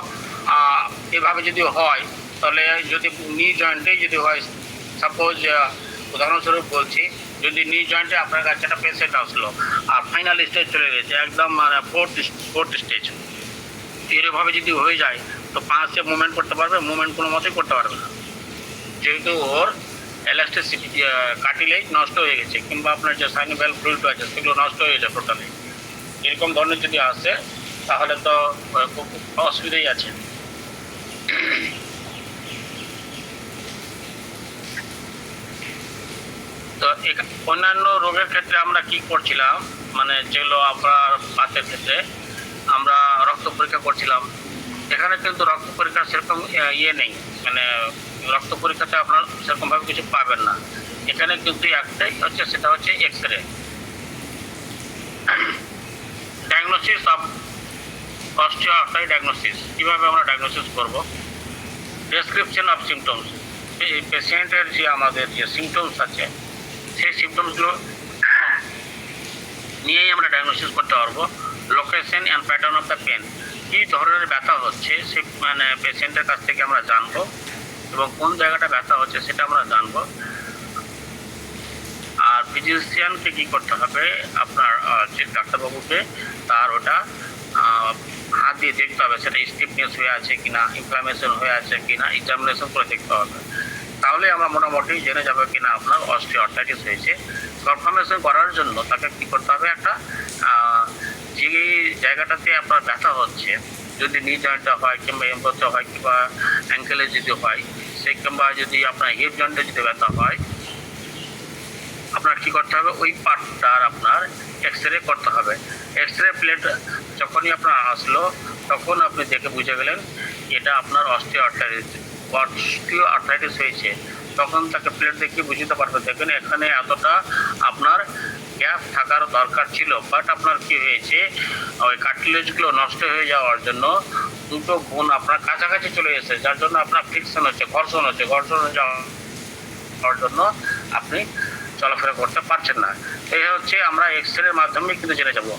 এভাবে যদি হয়, তাহলে যদি নি জয়েন্টে যদি হয়, সাপোজ উদাহরণস্বরূপ বলছি, যদি নি জয়েন্টে আপনার কাছে একটা পেশেন্ট আসলো আর ফাইনাল স্টেজ চলে গেছে, একদম মানে ফোর্থ স্টেজ, এরভাবে যদি হয়ে যায় তো পাঁচে মুভমেন্ট করতে পারবে, মুভমেন্ট কোনো মতেই করতে পারবে না, যেহেতু ওর এলাস্টিসিটি কার্টিলেজ নষ্ট হয়ে গেছে, কিংবা আপনার যে সাইনোভিয়াল ফ্লুইড আছে সেগুলো নষ্ট হয়ে যায় টোটালি। এরকম ধরনের যদি আসে তাহলে তো খুব অসুবিধাই আছে। তো অন্যান্য রোগের ক্ষেত্রে আমরা কি করছিলাম, মানে যেগুলো আপনার বাতের ক্ষেত্রে আমরা রক্ত পরীক্ষা করছিলাম, এখানে কিন্তু রক্ত পরীক্ষা সেরকম নেই, মানে রক্ত পরীক্ষাতে আপনার সেরকমভাবে কিছু পাবেন না। এখানে কিন্তু একটাই হচ্ছে, সেটা হচ্ছে x-ray. Diagnosis of osteoarthritis diagnosis, কীভাবে আমরা ডায়াগনোসিস করব? ডেসক্রিপশন অফ সিমটমস, এই পেশেন্টের যে আমাদের যে সিমটমস আছে সেই সিমটমসগুলো নিয়েই আমরা ডায়াগনোসিস করতে পারবো। Location and pattern of the pain, কী ধরনের ব্যথা হচ্ছে সে মানে পেশেন্টের কাছ থেকে আমরা জানবো, এবং কোন জায়গাটা ব্যথা হচ্ছে সেটা আমরা জানবো। আর ফিজিশিয়ানকে কী করতে হবে, আপনার যে ডাক্তারবাবুকে তার ওটা হাত দিয়ে দেখতে হবে সেটা স্টিফনেস হয়ে আছে কিনা, ইনফ্লামেশন হয়ে আছে কিনা, এক্সামিনেশন করে দেখতে হবে। তাহলে আমরা মোটামুটি জেনে যাবো কিনা আপনার অস্টিওআর্থ্রাইটিস হয়েছে। কনফার্মেশন করার জন্য তাকে কী করতে হবে, একটা যে জায়গাটাতে আপনার ব্যথা হচ্ছে, যদি নি জয়েন্টে হয় কিংবা এমবোতে হয় কিংবা অ্যাঙ্কেলে যদি হয়, সে কিংবা যদি আপনার হিপ জয়েন্টে যদি ব্যথা হয়, আপনার কী করতে হবে, ওই পার্টটার আপনার এক্সরে করতে হবে। এক্সরে প্লেট যখনই আপনার আসলো তখন আপনি দেখে বুঝে গেলেন এটা আপনার অস্টিওআর্থ্রাইটিস হয়েছে, তখন তাকে প্লেট দেখিয়ে বুঝতে পারবেন, দেখেন এখানে এতটা আপনার গ্যাপ থাকার দরকার ছিল, বাট আপনার কি হয়েছে, ওই কার্টিলেজগুলো নষ্ট হয়ে যাওয়ার জন্য দুটো বোন আপনার কাছাকাছি চলে এসেছে, যার জন্য আপনার ফ্রিকশন হচ্ছে, ঘর্ষণ হচ্ছে, ঘর্ষণ যাওয়ার জন্য আপনি চলাফেরা করতে পারছেন না। এই হচ্ছে আমরা এক্সরের মাধ্যমে কিন্তু জেনে যাব।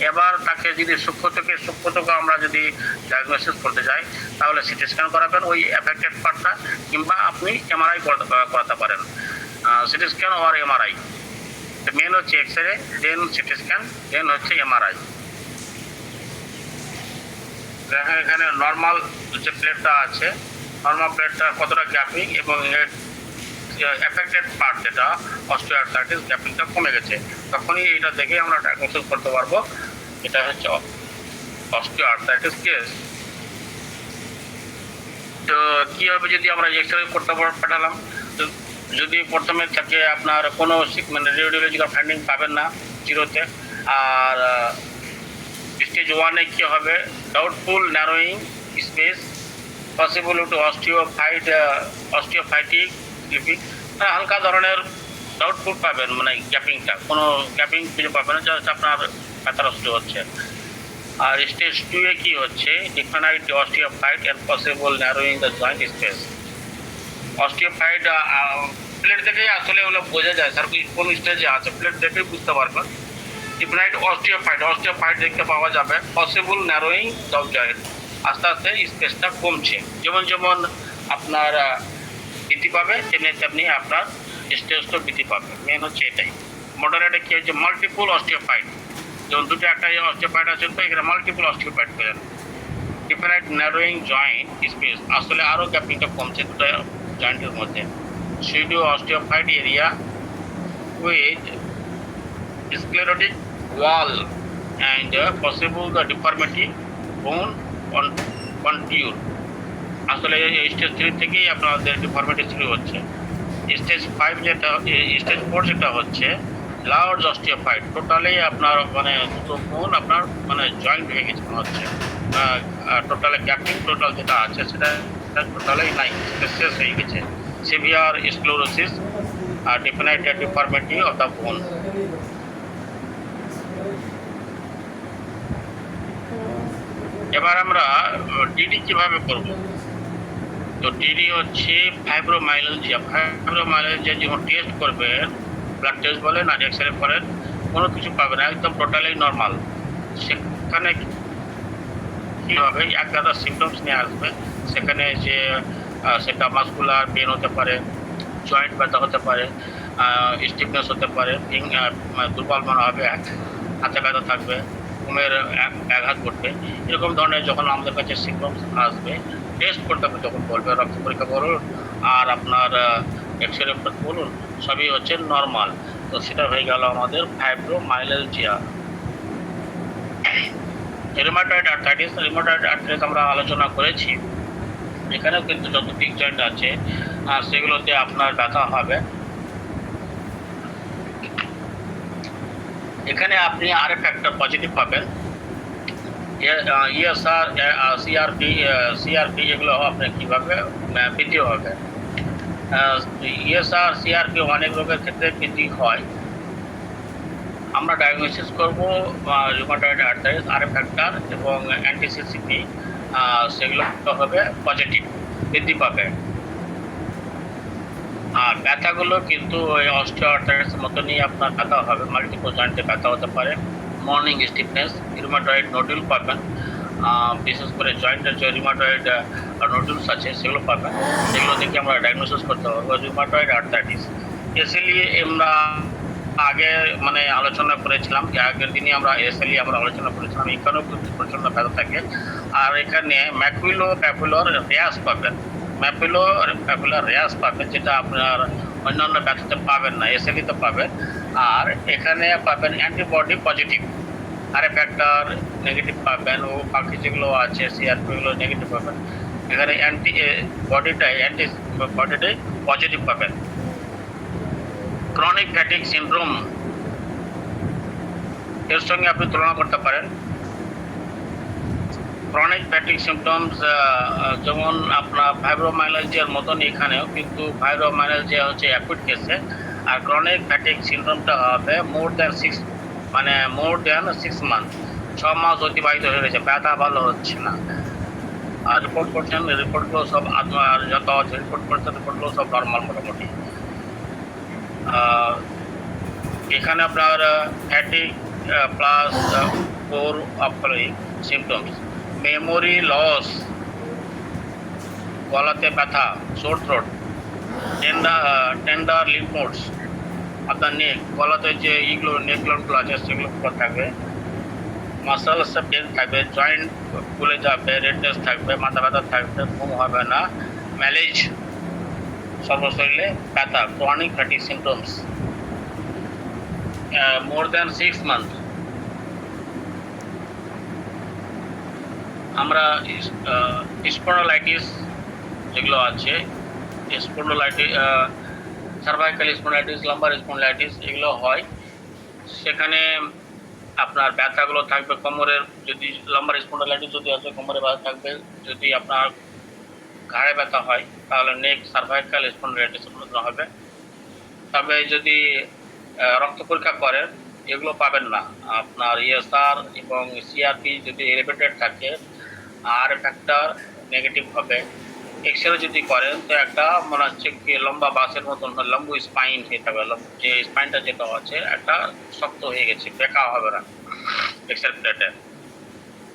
এবার তাকে যদি সূক্ষ্মতকে আমরা যদি ডায়াগনোসিস করতে যাই, তাহলে সিটি স্ক্যান করাবেন ওই অ্যাফেক্টেড পার্টটা, কিংবা আপনি এমআরআই করাতে পারেন। সিটি স্ক্যান আর এমআরআই, মেন হচ্ছে এক্সরে, দেন সিটি স্ক্যান, দেন হচ্ছে এমআরআই। এখানে নর্মাল যে প্লেটটা আছে, নর্মাল প্লেটটা কতটা গ্যাপিং এবং এফেক্টেড পার্ট যেটা অস্টিওআর্থ্রাইটিস গ্যাপিংটা কমে গেছে, তখনই এটা দেখে আমরা ডায়াগনোসিস করতে পারবো এটা হচ্ছে অস্টিওআর্থ্রাইটিস কেস। তো কী হবে যদি আমরা এক্সরে করতে পাঠালাম, তো যদি প্রথমে থেকে আপনার কোনো মানে রেডিওলজিক্যাল ফাইন্ডিং পাবেন না, জিরোতে। আর স্টেজ 1-এ কী হবে, doubtful narrowing space, possible to osteophytic slipping, হালকা ধরনের ডাউটফুল পাবেন, মানে গ্যাপিংটা, কোনো গ্যাপিং খুঁজে পাবেন না, জাস্ট আপনার ব্যথা নষ্ট হচ্ছে। আর স্টেজ 2-এ কী হচ্ছে, definite osteophyte and possible narrowing the joint space. Osteophyte plate দেখেই আসলে ওগুলো বোঝা যায় স্যার কোন স্টেজে আছে, প্লেট দেখেই বুঝতে পারবেন। ডিফাইনাইট অস্টিওফাইট দেখতে পাওয়া যাবে। পসিবল ন্যারোয়িং দ্য জয়েন্ট, আস্তে আস্তে স্পেসটা কমছে, যেমন যেমন আপনার বৃদ্ধি পাবে তেমনি তেমনি আপনার স্টেজটা বৃদ্ধি পাবে। মেন হচ্ছে এটাই। মডারেটে কী হচ্ছে, মাল্টিপল অস্টিওফাইট, যেমন দুটো একটা অস্টিওফাইট আছে তো এখানে মাল্টিপল অস্টিওফাইট পেলেন। ডিফারেন্ট ন্যারোয়িং জয়েন্ট স্পেস, আসলে আরও গ্যাপিংটা কমছে দুটো জয়েন্টের মধ্যে। pseudo osteophyte area with sclerotic wall and possible the deformity bone contour। আসলে স্টেজ 3 থেকেই আপনাদের ডিফর্মিটি শুরু হচ্ছে। স্টেজ 4 যেটা হচ্ছে লার্জ অস্টিওফাইট, টোটালি আপনার মানে দুটো বোন আপনার মানে জয়েন্ট হয়ে গেছে মনে হচ্ছে, টোটালি গ্যাপিং টোটাল যেটা আছে সেটা টোটালি নাই, স্পেসিয়াস হয়ে গেছে। সিভিয়ার স্ক্লেরোসিস আর definite deformity of the bone. এবার আমরা ডিডি কিভাবে করব, তো ডিডি হচ্ছে ফাইব্রোমাইলজিয়া। ফাইব্রোমাইলজিয়া যখন টেস্ট করবেন, ব্লাড টেস্ট বলেন আর এক্স রে করেন, কোনো কিছু পাবেন না, একদম টোটালি নর্মাল। সেখানে কী হবে, এক গাদা সিমটমস নিয়ে আসবে। সেখানে যে সেটা মাসকুলার পেন হতে পারে, জয়েন্ট ব্যথা হতে পারে, স্টিফনেস হতে পারে, দুর্বল মনে হবে, হাতে ব্যথা থাকবে, ঘুমের ব্যাঘাত ঘটবে, এরকম ধরনের যখন আমাদের কাছে সিমটমস আসবে, টেস্ট করতে হবে, তখন বলবে রক্ত পরীক্ষা বলুন আর আপনার এক্স রে বলুন, সবই হচ্ছে নর্মাল। তো সেটা হয়ে গেল আমাদের ফাইব্রোমাইলজিয়া। রিউমাটয়েড আর্থ্রাইটিস আমরা আলোচনা করেছি। এখানেও কিন্তু যত পিক জয়েন্ট আছে সেগুলোতে আপনার ব্যথা হবে। এখানে আপনি আরএফ ফ্যাক্টর পজিটিভ পাবেন, ইএসআর, সিআরপি এগুলো আপনার কীভাবে বৃদ্ধি হবে। ইএসআর সিআরপি অনেক রোগের ক্ষেত্রে বৃদ্ধি হয়। আমরা ডায়াগনোসিস করব রিউমাটয়েড আর্থ্রাইটিস, আরএফ ফ্যাক্টর এবং অ্যান্টিসিসিপি, সেগুলো হবে পজিটিভ, বৃদ্ধি পাবে। আর ব্যথাগুলো কিন্তু ওই অস্টিও আর্থ্রাইটিসের মতনই আপনার ব্যথা হবে, মাল্টিপল জয়েন্টে ব্যথা হতে পারে। মর্নিং স্টিফনেস, রিউমাটয়েড নোডুল পাবেন, বিশেষ করে জয়েন্টের যে রিউমাটয়েড নোডুলস আছে সেগুলো পাবেন, সেগুলো দেখে আমরা ডায়াগনোসিস করতে পারবো রিউমাটয়েড আর্থ্রাইটিস। এসএলই আমরা আগে মানে আলোচনা করেছিলাম, যে আগের দিনই আমরা এসএলই আলোচনা করেছিলাম। এখানেও প্রচণ্ড ব্যথা থাকে। আর এখানে ম্যাকুলোপ্যাপুলার র্যাশ পাবেন, ম্যাকুলোপ্যাপুলার র্যাশ পাবেন, যেটা আপনার অন্যান্য ব্যথাতে পাবেন না, এসএলইতে পাবেন। আর এখানে পাবেন antibody positive, RF factor negative পাবেন, ও বাকি যেগুলো আছে সিআরপিগুলো নেগেটিভ পাবেন। এখানে অ্যান্টিবডিটাই পজিটিভ পাবেন। ক্রনিক ফ্যাটিক সিনড্রোম এর সঙ্গে আপনি তুলনা করতে পারেন। ক্রনিক ফ্যাটিক সিমটমস যেমন আপনার ফাইব্রোমাইলজিয়ার মতন এখানেও, কিন্তু ফাইব্রোমাইলজিয়া হচ্ছে অ্যাকুট কেসে, আর ক্রনিক ফ্যাটিক সিনড্রোমটা হবে মোর দ্যান 6 মান্থ, 6 মাস অতিবাহিত হয়ে গেছে, ব্যথা ভালো হচ্ছে না। আর রিপোর্টগুলো সব যত রিপোর্টগুলো সব নর্মাল মোটামুটি। এখানে আপনার fatigue plus 4 symptoms, memory loss, গলাতে ব্যথা, sore throat, tender lymph nodes, আপনার নেক, গলাতে যে এইগুলো নেক গ্ল্যান্ডগুলো আছে সেগুলো থাকবে, মাসলস পেন থাকবে, জয়েন্ট ফুলে যাবে, রেডনেস থাকবে, মাথা ব্যথা থাকবে, ঘুম হবে না, ম্যালেজ, সর্বশরীরে ব্যথা, chronic fatigue symptoms more than 6 month. আমরা স্পন্ডলাইটিস যেগুলো আছে, spondylitis, cervical spondylitis, lumber spondylitis, এগুলো হয় সেখানে আপনার ব্যথাগুলো থাকবে কোমরের, যদি লাম্বার স্পন্ডাইলাইটিস যদি আছে কোমরে ব্যথা থাকবে, যদি আপনার ঘাড়ে ব্যথা হয় তাহলে নেক সার্ভাইকাল স্পন্ডাইলাইটিস হবে। তবে যদি রক্ত পরীক্ষা করেন এগুলো পাবেন না। আপনার ইএসআর এবং সিআরপি যদি এলিভেটেড থাকে আর ফ্যাক্টর নেগেটিভ হবে। এক্সরে যদি করেন তো একটা মনে হচ্ছে কি লম্বা বাসের মতন লম্বু স্পাইন হয়ে যাবে, যে স্পাইনটা যেটা আছে একটা শক্ত হয়ে গেছে, বেঁকা হবে না এক্সরে প্লেটে।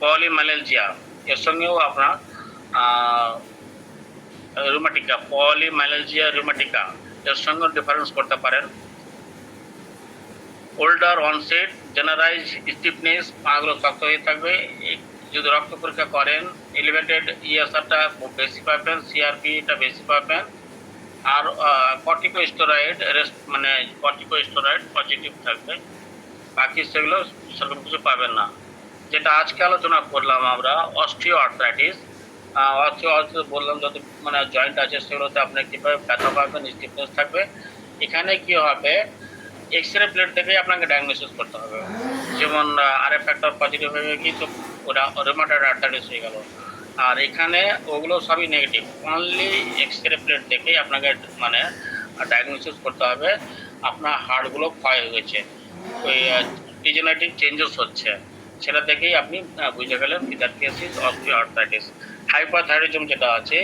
পলিমাইলেলজিয়া এর সঙ্গেও আপনার রুমাটিকা, পলিমাইলেলজিয়া রুমাটিকা এর সঙ্গে ডিফারেন্স করতে পারেন। ওল্ডার অনসেট জেনারাইজ স্টিফনেস, পাগুলো শক্ত হয়ে থাকবে। যদি রক্ত পরীক্ষা করেন এলিভেটেড ইএসআরটা বেশি পাবেন, সিআরপিটা বেশি পাবেন। আর কর্টিকোস্টেরয়েড মানে কর্টিকোস্টেরয়েড পজিটিভ থাকবে, বাকি সেগুলো সেরকম কিছু পাবেন না। যেটা আজকে আলোচনা করলাম আমরা অস্টিও আর্থ্রাইটিস, বললাম যত মানে জয়েন্ট আছে সেগুলোতে আপনি কীভাবে ব্যথা পাবেন, স্টিফনেস থাকবে। এখানে কি হবে, এক্সরে প্লেট থেকে আপনাকে ডায়াগনোসিস করতে হবে। যেমন আরএফ ফ্যাক্টর পজিটিভ হয়ে কি তো ওটা রুমাটয়েড আর্থ্রাইটিস হয়ে গেল। আর এখানে ওগুলো সবই নেগেটিভ, অনলি এক্সরে প্লেট থেকেই আপনাকে মানে ডায়াগনোসিস করতে হবে আপনার হাড়গুলো ক্ষয় হয়ে গেছে, ওই ডিজেনারেটিভ চেঞ্জেস হচ্ছে, সেটা দেখেই আপনি বুঝে গেলেন that case is osteo arthritis. Hyperthyroidism যেটা আছে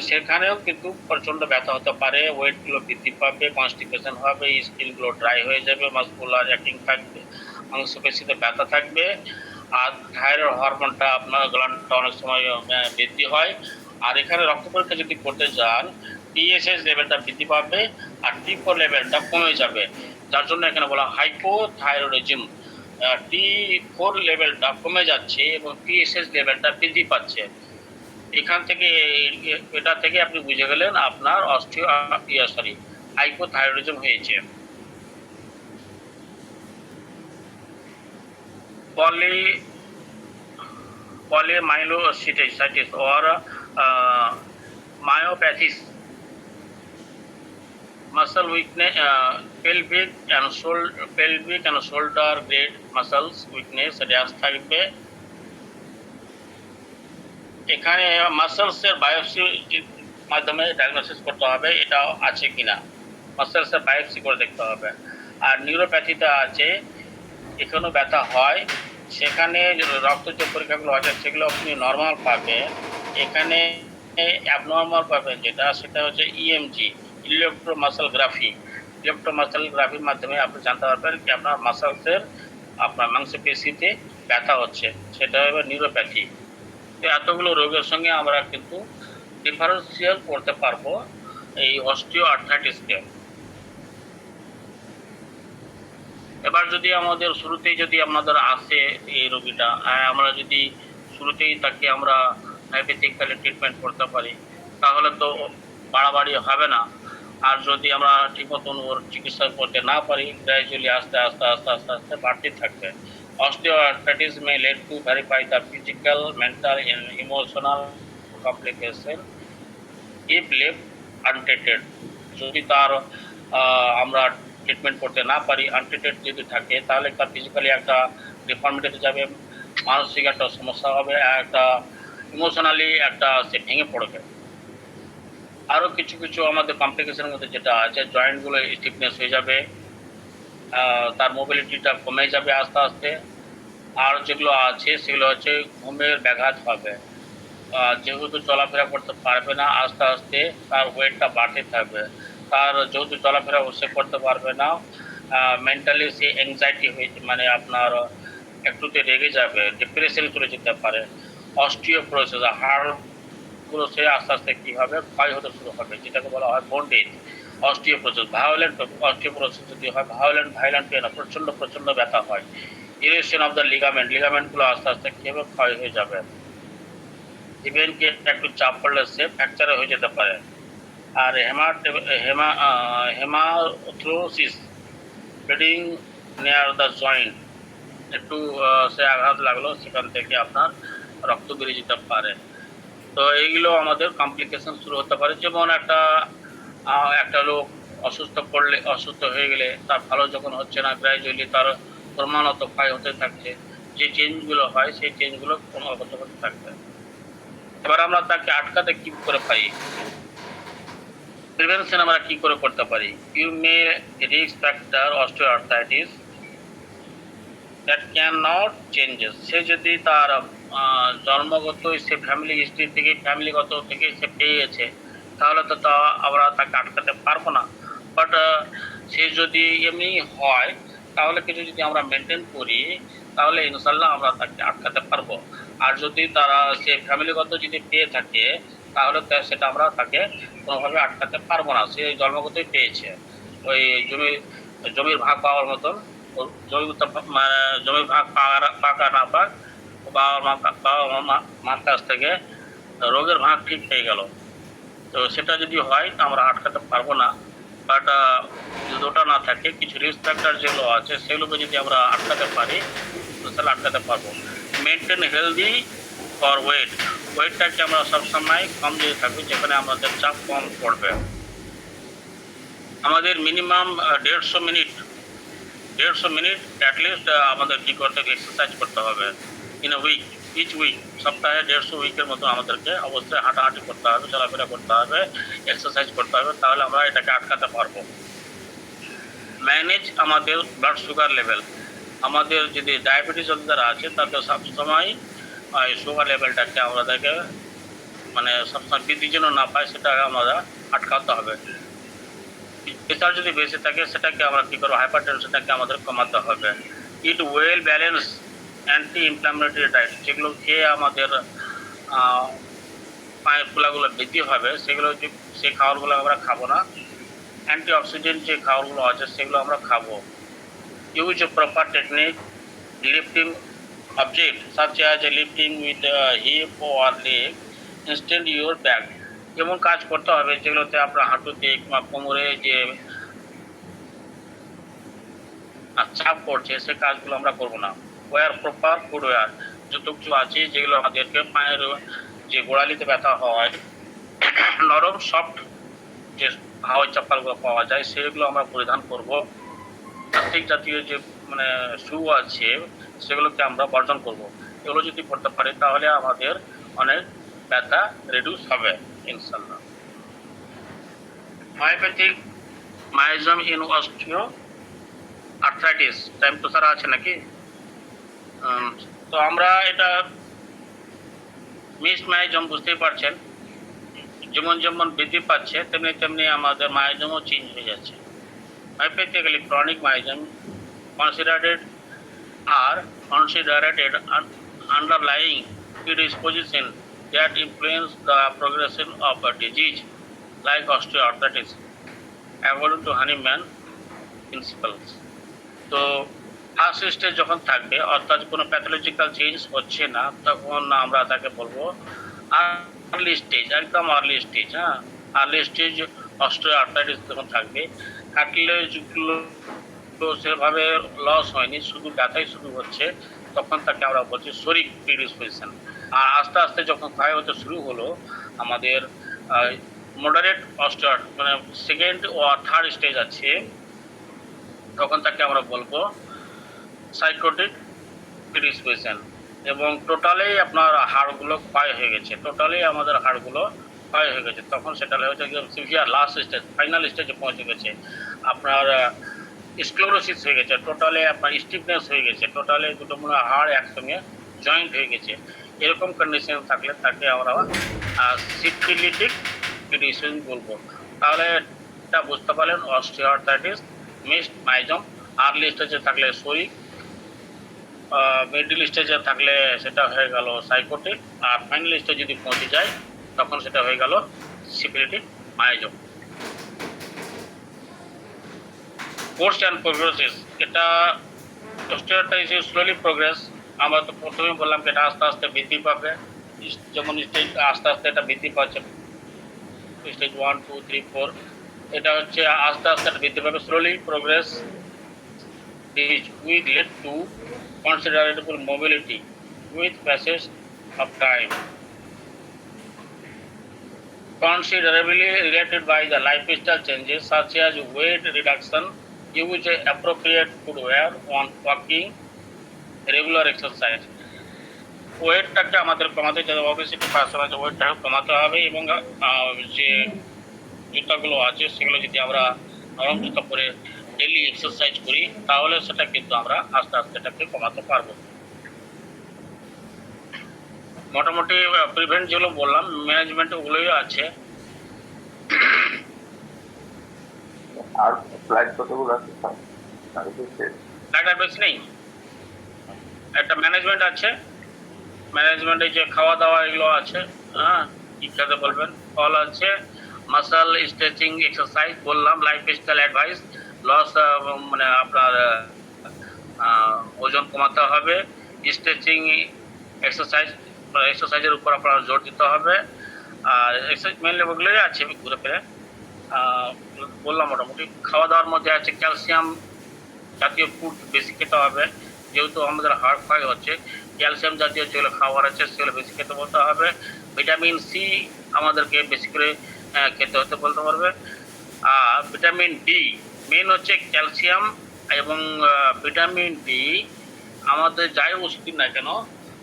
সেখানেও কিন্তু প্রচণ্ড ব্যথা হতে পারে, ওয়েটগুলো বৃদ্ধি পাবে, কনস্টিপেশন হবে, স্কিনগুলো ড্রাই হয়ে যাবে, মাসকুলার অ্যাক্টিং থাকবে, মাংসপেশিতে ব্যথা থাকবে। আর থাইরয়েড হরমোনটা আপনার গ্ল্যান্ডটা অনেক সময় বৃদ্ধি হয়। আর এখানে রক্ত পরীক্ষা যদি করতে যান টিএসএইচ লেভেলটা বৃদ্ধি পাবে আর T4 লেভেলটা কমে যাবে, যার জন্য এখানে বলা হাইপোথাইরয়েডিজম। T4 লেভেলটা কমে যাচ্ছে এবং টিএসএইচ লেভেলটা বৃদ্ধি পাচ্ছে। এখান থেকে এটা থেকে আপনি বুঝে গেলেন আপনার হাইপোথাইরয়েডিজম হয়েছে। polymyositis or myopathies, muscle weakness, pelvic and shoulder grade muscles weakness, rash থাকবে। এখানে মাসেলসের বায়োপসি মাধ্যমে ডায়াগনোসিস করতে হবে এটা আছে কিনা, মাসেলসের বায়োপসি করে দেখতে হবে। আর নিউরোপ্যাথিটা আছে, এখানেও ব্যথা হয়, সেখানে রক্ত যে পরীক্ষাগুলো আছে সেগুলো আপনি নর্মাল পাবেন। এখানে অ্যাবনর্মাল পাবেন যেটা, সেটা হচ্ছে ইএমজি, ইলেকট্রোমাসেলগ্রাফির মাধ্যমে আপনি জানতে পারবেন কি আপনার মাসেলসের আপনার মাংসপেশিতে ব্যথা হচ্ছে, সেটা হবে নিউরোপ্যাথি। তো এতগুলো রোগের সঙ্গে আমরা কিন্তু ডিফারেন্সিয়াল করতে পারবো এই অস্টিও আর্থ্রাইটিসকে। এবার যদি আমাদের শুরুতেই যদি আপনাদের আসে এই রোগীটা, আমরা যদি শুরুতেই তাকে আমরা অ্যালোপ্যাথিক্যালি ট্রিটমেন্ট করতে পারি তাহলে তো বাড়াবাড়ি হবে না। আর যদি আমরা ঠিক মতন ওর চিকিৎসা করতে না পারি গ্র্যাজুয়ালি আস্তে আস্তে আস্তে আস্তে আস্তে বাড়তে থাকবে। Osteoarthritis may lead to verify the physical, mental, and emotional complication if left untreated. যদি তার আমরা ট্রিটমেন্ট করতে না পারি, আনট্রিটেড যদি থাকে তাহলে তার ফিজিক্যালি একটা ডিফর্মিটিতে যাবে, মানসিক একটা সমস্যা হবে, একটা ইমোশনালি একটা সে ভেঙে পড়বে। আরও কিছু কিছু আমাদের কমপ্লিকেশনের মধ্যে যেটা আছে, জয়েন্টগুলো স্টিফনেস হয়ে যাবে, তার মোবিলিটিটা কমে যাবে আস্তে আস্তে। আর যেগুলো আছে সেগুলো হচ্ছে ঘুমের ব্যাঘাত হবে, যেহেতু চলাফেরা করতে পারবে না আস্তে আস্তে তার ওয়েটটা বাড়তে থাকবে, তার যেহেতু চলাফেরা সে করতে পারবে না, মেন্টালি সে অ্যাংজাইটি হয়ে মানে আপনার একটুতে রেগে যাবে, ডিপ্রেশন চলে যেতে পারে। অস্টিওপোরোসিস, হাড়গুলো সে আস্তে আস্তে কী হবে ক্ষয় হতে শুরু হবে, যেটাকে বলা হয় বন্ডেজ। অস্টিওপোরোসিস, ভায়োলেন্ট অস্টিওপোরোসিস যদি হয়, ভায়োলেন্ট পেন, প্রচণ্ড ব্যথা হয়। ইরেশন অফ দ্য লিগামেন্টগুলো আস্তে আস্তে কী হবে ক্ষয় হয়ে যাবে। ইভেন কি একটু চাপ পড়লে সে ফ্র্যাকচার হয়ে যেতে পারে। আর হেমাথ্রোসিস, ব্লিডিং নিয়ার দ্য জয়েন্ট, একটু সে আঘাত লাগলো সেখান থেকে আপনার রক্ত বেরিয়ে যেতে পারে। তো এইগুলো আমাদের কমপ্লিকেশন শুরু হতে পারে। যেমন একটা লোক অসুস্থ হয়ে গেলে তার ভালো যখন হচ্ছে না, গ্র্যাজুয়ালি তার ক্রমাগত ক্ষয় হতে থাকছে, যে চেঞ্জগুলো হয় সেই চেঞ্জগুলো ক্রমাগত হতে থাকবে। এবার আমরা তাকে আটকাতে কি করে পারি, প্রিভেনশন আমরা কি করে করতে পারি? You may risk factor osteoarthritis that can not changes. সে যদি তার জন্মগত সে ফ্যামিলিগত থেকে সে পেয়েছে, তাহলে তো তা আমরা তাকে আটকাতে পারবো না। বাট সে যদি এমনি হয়, তাহলে কিছু যদি আমরা মেনটেন করি, তাহলে ইনশাল্লাহ আমরা তাকে আটকাতে পারবো। আর যদি তারা সে ফ্যামিলিগত যদি পেয়ে থাকে, তাহলে সেটা আমরা তাকে কোনোভাবে আটকাতে পারবো না। সে জন্মগতই পেয়েছে, ওই জমির ভাগ পাওয়ার মতন। জমির ভাগ পাক আর না পাক, বাবা মার কাছ থেকে রোগের ভাগ ঠিক হয়ে গেল, তো সেটা যদি হয় তা আমরা আটকাতে পারবো না। বাট যদি ওটা না থাকে, কিছু রিস্ক ফ্যাক্টর যেগুলো আছে সেগুলোকে যদি আমরা আটকাতে পারি, তাহলে আটকাতে পারবো। মেনটেন হেলদি ফর ওয়েটটাকে আমরা সবসময় কম দিয়ে থাকবো, যেখানে আমাদের চাপ কম পড়বে। আমাদের মিনিমাম 150 মিনিট অ্যাটলিস্ট আমাদের কি করতে হবে, এক্সারসাইজ করতে হবে in a week, each week, সপ্তাহে 150 উইকের মতো আমাদেরকে অবশ্যই হাঁটাহাঁটি করতে হবে, চলাফেরা করতে হবে, এক্সারসাইজ করতে হবে, তাহলে আমরা এটাকে আটকাতে পারবো। ম্যানেজ আমাদের ব্লাড সুগার লেভেল। আমাদের যদি ডায়াবেটিস যারা আছে তাদের সবসময় সুগার লেভেলটাকে আমাদেরকে মানে সবসময় বৃদ্ধি যেন না পায়, সেটাকে আমরা আটকাতে হবে। প্রেসার যদি বেশি থাকে, সেটাকে আমরা কী করবো, হাইপার টেনশনটাকে আমাদের কমাতে হবে। ইট well balance anti inflammatory diet, যেগুলো খেয়ে আমাদের পায়ের ফোলাগুলো বৃদ্ধি হবে, সেগুলো সেই খাবারগুলো আমরা খাবো না। অ্যান্টি অক্সিডেন্ট যে খাবারগুলো আছে সেগুলো আমরা খাবো। Use a proper technique lifting object such as lifting with hip or leg instead your back। যেমন কাজ করতে হবে যেগুলোতে আপনার হাঁটুতে কিংবা কোমরে যে চাপ পড়ছে, সে কাজগুলো আমরা করবো না। ওয়ার প্রপার ফুটওয়্যার, যত কিছু আছে যেগুলো আমাদেরকে পায়ের যে গোড়ালিতে ব্যথা হয়, নরম সফট যে হাওয়াই চপ্পলগুলো পাওয়া যায়, সেগুলো আমরা পরিধান করব। প্লাস্টিক জাতীয় যে মানে শু আছে, সেগুলোকে আমরা বর্জন করব। এগুলো যদি করতে পারি, তাহলে আমাদের অনেক ব্যথা রিডিউস হবে ইনশাল্লাহ। Homeopathic miasm in osteoarthritis, time তো সারা আছে নাকি? তো আমরা এটা মিসড মাইজম বুঝতেই পারছেন, যেমন যেমন বৃদ্ধি পাচ্ছে তেমনি তেমনি আমাদের মাইজমও চেঞ্জ হয়ে যাচ্ছে। Hypothetically, chronic myasm considered underlying predisposition that influence the progression of a disease like osteoarthritis, according to Hahnemann principles. তো ফার্স্ট স্টেজ যখন থাকবে, অর্থাৎ কোনো প্যাথোলজিক্যাল চেঞ্জ হচ্ছে না, তখন আমরা তাকে বলবো আর্লি স্টেজ, একদম আর্লি স্টেজ। হ্যাঁ, আর্লি স্টেজ অস্টিওআর্থ্রাইটিস যখন থাকবে, কার্টিলেজগুলো তো সেভাবে লস হয়নি, শুধু ব্যথাই শুরু হচ্ছে, তখন তাকে আমরা বলছি শরীর প্রিডিসপোজিশন। আর আস্তে আস্তে যখন ক্ষয় হতে শুরু হলো, আমাদের মডারেট মানে সেকেন্ড ও থার্ড স্টেজ আছে, তখন তাকে আমরা বলবো সাইকোটিক প্রিডিসপোজিশন। এবং টোটালি আপনার হাড়গুলো ক্ষয় হয়ে গেছে, আমাদের হাড়গুলো ক্ষয় হয়ে গেছে, তখন সেটা হচ্ছে সিভিয়ার লাস্ট স্টেজ, ফাইনাল স্টেজে পৌঁছে গেছে। আপনার স্ক্লেরোসিস হয়ে গেছে, টোটালি আপনার স্টিফনেস হয়ে গেছে, টোটালি দুটো মনে হাড় একসঙ্গে জয়েন্ট হয়ে গেছে। এরকম কন্ডিশন থাকলে তাকে আমরা সিফিলিটিক প্রিডিসপোজিশন বলবো। তাহলে এটা বুঝতে পারলেন অস্টিওআর্থ্রাইটিস, মিসড মাইজম। আর্লি স্টেজে থাকলে শরীর, মিডল স্টেজে থাকলে সেটা হয়ে গেল সাইকোটিক, আর ফাইনাল স্টেজ যদি পৌঁছে যায় তখন সেটা হয়ে গেল সিফিলিটিক মাইজম। কোর্স অ্যান্ড প্রোগ্রেসিস, এটা অস্টিওআর্থ্রাইটিস স্লোলি প্রোগ্রেস। আমরা তো প্রথমেই বললাম যে এটা আস্তে আস্তে বৃদ্ধি পাবে, যেমন স্টেজ আস্তে আস্তে এটা বৃদ্ধি পাচ্ছে, স্টেজ 1, 2, 3, 4, এটা হচ্ছে আস্তে আস্তে বৃদ্ধি পাবে। Slowly progress will lead to considerable mobility with passage of time. considerably related by the lifestyle changes such as weight reduction, use appropriate footwear on walking, regular exercise. ওয়েটটাকে আমাদের কমাতে যাতে অবেসিটি পার্সন আছে ওয়েটটাকে কমাতে হবে এবং যে জুতাগুলো আছে সেগুলো যদি আমরা নরম জুতা পরে ডেলি এক্সারসাইজ করি তাহলে সেটা কিন্তু আমরা আস্তে আস্তে এটাকে কমাতে পারবো। মোটামুটি প্রিভেন্ট যেগুলো বললাম ম্যানেজমেন্ট ওগুলোই আছে। আর ফ্লাইট কতগুলো আছে স্যার? ফ্লাইট আর বেশি নেই, একটা ম্যানেজমেন্ট আছে, ম্যানেজমেন্টে যে খাওয়া দাওয়া এগুলো আছে, হ্যাঁ কি খেতে বলবেন ফল আছে, মাসল স্ট্রেচিং এক্সারসাইজ বললাম, লাইফস্টাইল অ্যাডভাইস, লস মানে আপনার ওজন কমাতে হবে, স্ট্রেচিং এক্সারসাইজের উপর আপনার জোর দিতে হবে। আর এক্সারসাইজ মেনলি ওগুলোই আছে ঘুরে ফিরে বললাম। মোটামুটি খাওয়া দাওয়ার মধ্যে আছে ক্যালসিয়াম জাতীয় ফুড বেশি খেতে হবে, যেহেতু আমাদের হাড় ক্ষয় হচ্ছে, ক্যালসিয়াম জাতীয় যেগুলো খাবার আছে সেগুলো বেশি খেতে বলতে হবে। ভিটামিন সি আমাদেরকে বেশি করে খেতে হতে বলতে পারবে। আর ভিটামিন ডি মেন হচ্ছে ক্যালসিয়াম এবং ভিটামিন ডি আমাদের যাই ওষুধ না কেন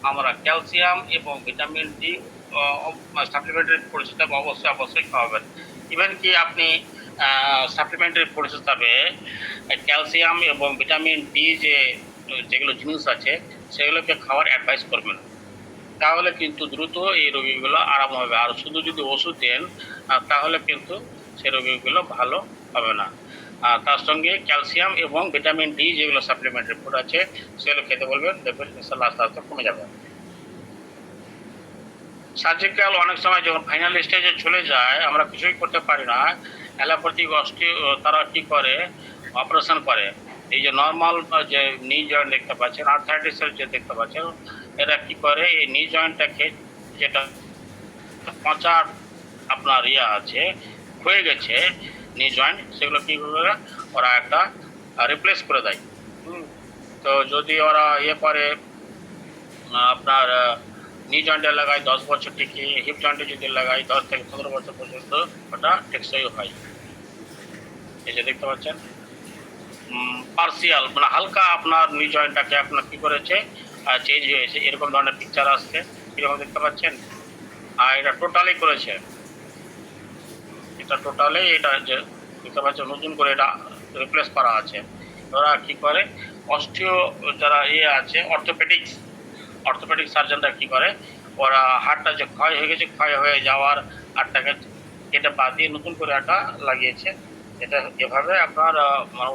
আমরা ক্যালসিয়াম এবং ভিটামিন ডি সাপ্লিমেন্টারি পরিষেবা অবশ্যই খাওয়াবেন। ইভেন কি আপনি সাপ্লিমেন্টারি পরিষেবাবে ক্যালসিয়াম এবং ভিটামিন ডি যেগুলো জিনিস আছে সেগুলোকে খাওয়ার অ্যাডভাইস করবেন, তাহলে কিন্তু দ্রুত এই রোগীগুলো আরাম হবে। আর শুধু যদি ওষুধ দেন তাহলে কিন্তু সেই রোগীগুলো ভালো হবে না। আর তার সঙ্গে ক্যালসিয়াম এবং ভিটামিন ডি যেগুলো সাপ্লিমেন্টারি ফুড আছে সেগুলো খেতে বলবেন, দেখবেন ইনশাআল্লাহ আস্তে আস্তে কমে যাবে। সার্জিক্যাল অনেক সময় যখন ফাইনাল স্টেজে চলে যায় আমরা কিছুই করতে পারি না, অ্যালোপ্যাথিক তারা কি করে অপারেশন করে। এই যে নর্মাল যে নি জয়েন্ট দেখতে পাচ্ছেন, আর্থারাইটিসের যে দেখতে পাচ্ছেন, এরা কি করে এই নি জয়েন্টটাকে যেটা পচা আপনার আছে হয়ে গেছে নি জয়েন্ট, সেগুলো কি করে ওরা একটা রিপ্লেস করে দেয়। তো যদি ওরা করে আপনার নি জয়েন্টে লাগায় 10 বছর টিকে, হিপ জয়েন্টে যদি লাগায় 10 থেকে 15 বছর পর্যন্ত ওটা টেকসই হয়। এই যে দেখতে পাচ্ছেন পার্সিয়াল মানে হালকা আপনার নি জয়েন্টটাকে আপনার কি করেছে চেঞ্জ হয়েছে, এরকম ধরনের পিকচার আসছে, এরকম দেখতে পাচ্ছেন। আর এটা টোটালি করেছে, এটা টোটালি এটা যে দেখতে পাচ্ছেন নতুন করে এটা রিপ্লেস করা আছে। ওরা কি করে অস্টিও যারা আছে অর্থোপেডিক সার্জনরা কি করে ওরা হাড়টা যে ক্ষয় হয়ে গেছে, ক্ষয় হয়ে যাওয়ার হাড়টাকে কেটে পা দিয়ে নতুন করে একটা লাগিয়েছে। এটা এভাবে আপনার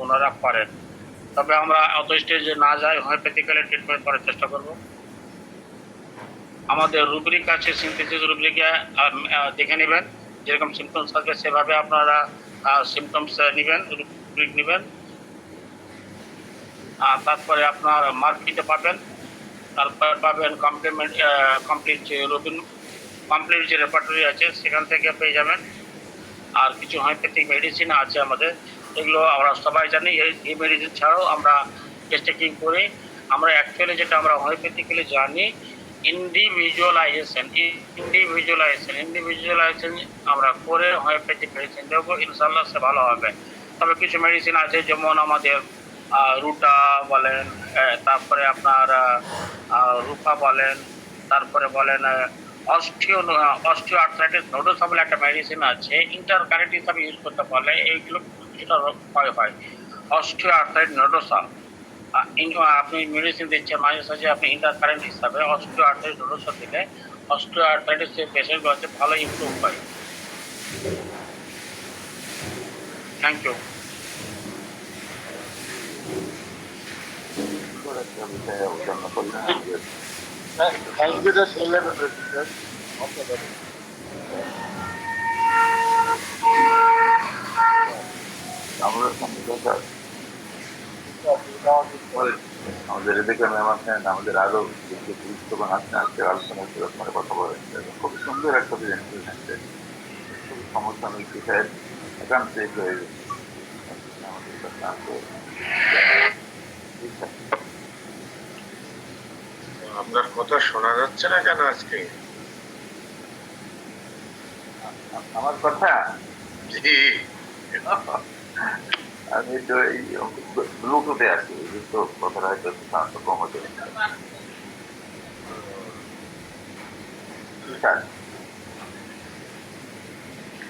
ওনারা করেন। তবে আমরা অত স্টেজে না যাই, হোমিওপ্যাথিক্যালি ট্রিটমেন্ট করার চেষ্টা করব। আমাদের রুব্রিক আছে, সিনথেসিস রুব্রিকে দেখে নেবেন, যেরকম সিমটমস থাকে সেভাবে আপনারা সিমটমস নেবেন, রুব্রিক নেবেন। তারপরে আপনার মার্ক দিতে পাবেন, তারপর পাবেন কমপ্লিট যে রেপার্টরি আছে সেখান থেকে পেয়ে যাবেন। আর কিছু হোমিওপ্যাথিক মেডিসিন আছে আমাদের, এগুলো আমরা সবাই জানি। এই মেডিসিন ছাড়াও আমরা টেস্টিং করি। আমরা অ্যাকচুয়ালি যেটা আমরা হোমিওপ্যাথিক্যালি জানি ইন্ডিভিজুয়ালাইজেশন আমরা করে হোমিওপ্যাথিক মেডিসিন দেবো, ইনশাল্লাহ সে ভালো হবে। তবে কিছু মেডিসিন আছে যেমন আমাদের রুটা বলেন, তারপরে আপনার রুফা বলেন, তারপরে বলেন অস্টিও আর্থ্রাইটিস নোডোসা বলে একটা মেডিসিন আছে, ইন্টারকারেন্ট হিসাবে ইউজ করতে পারলে এইগুলো কিছুটা ক্ষয় হয়। অস্টিও আর্থ্রাইটিস নোডোসা আপনি মেডিসিন দিচ্ছেন, মাঝে সাঝে আপনি ইন্টারকারেন্ট হিসাবে অস্টিও আর্থ্রাইটিস নোডোসা দিলে অস্টিও আর্থ্রাইটিস যে পেশেন্টগুলো আছে ভালো ইমপ্রুভ হয়। Thank you. Thank you, the senior representative of the body. আমাদের এদিকে ম্যাম আছেন, আমাদের আরো যে গুরুত্বপূর্ণ আছেন আজকে আলোচনার ব্যাপারে কথা বলেন, খুবই সুন্দর একটা প্রেজেন্টেশন, খুবই সমস্যা নেই, বিষয়ের একান্তরিক হয়ে গেছে আমাদের কাছে। আপনার কথা শোনা যাচ্ছে না কেন আজকে? আমার কথা জি। আমি তো এই ব্লুটুথে আছি, এই তো কথাটা হয়তো একটু সাউন্ড কম হতে পারে। স্যার,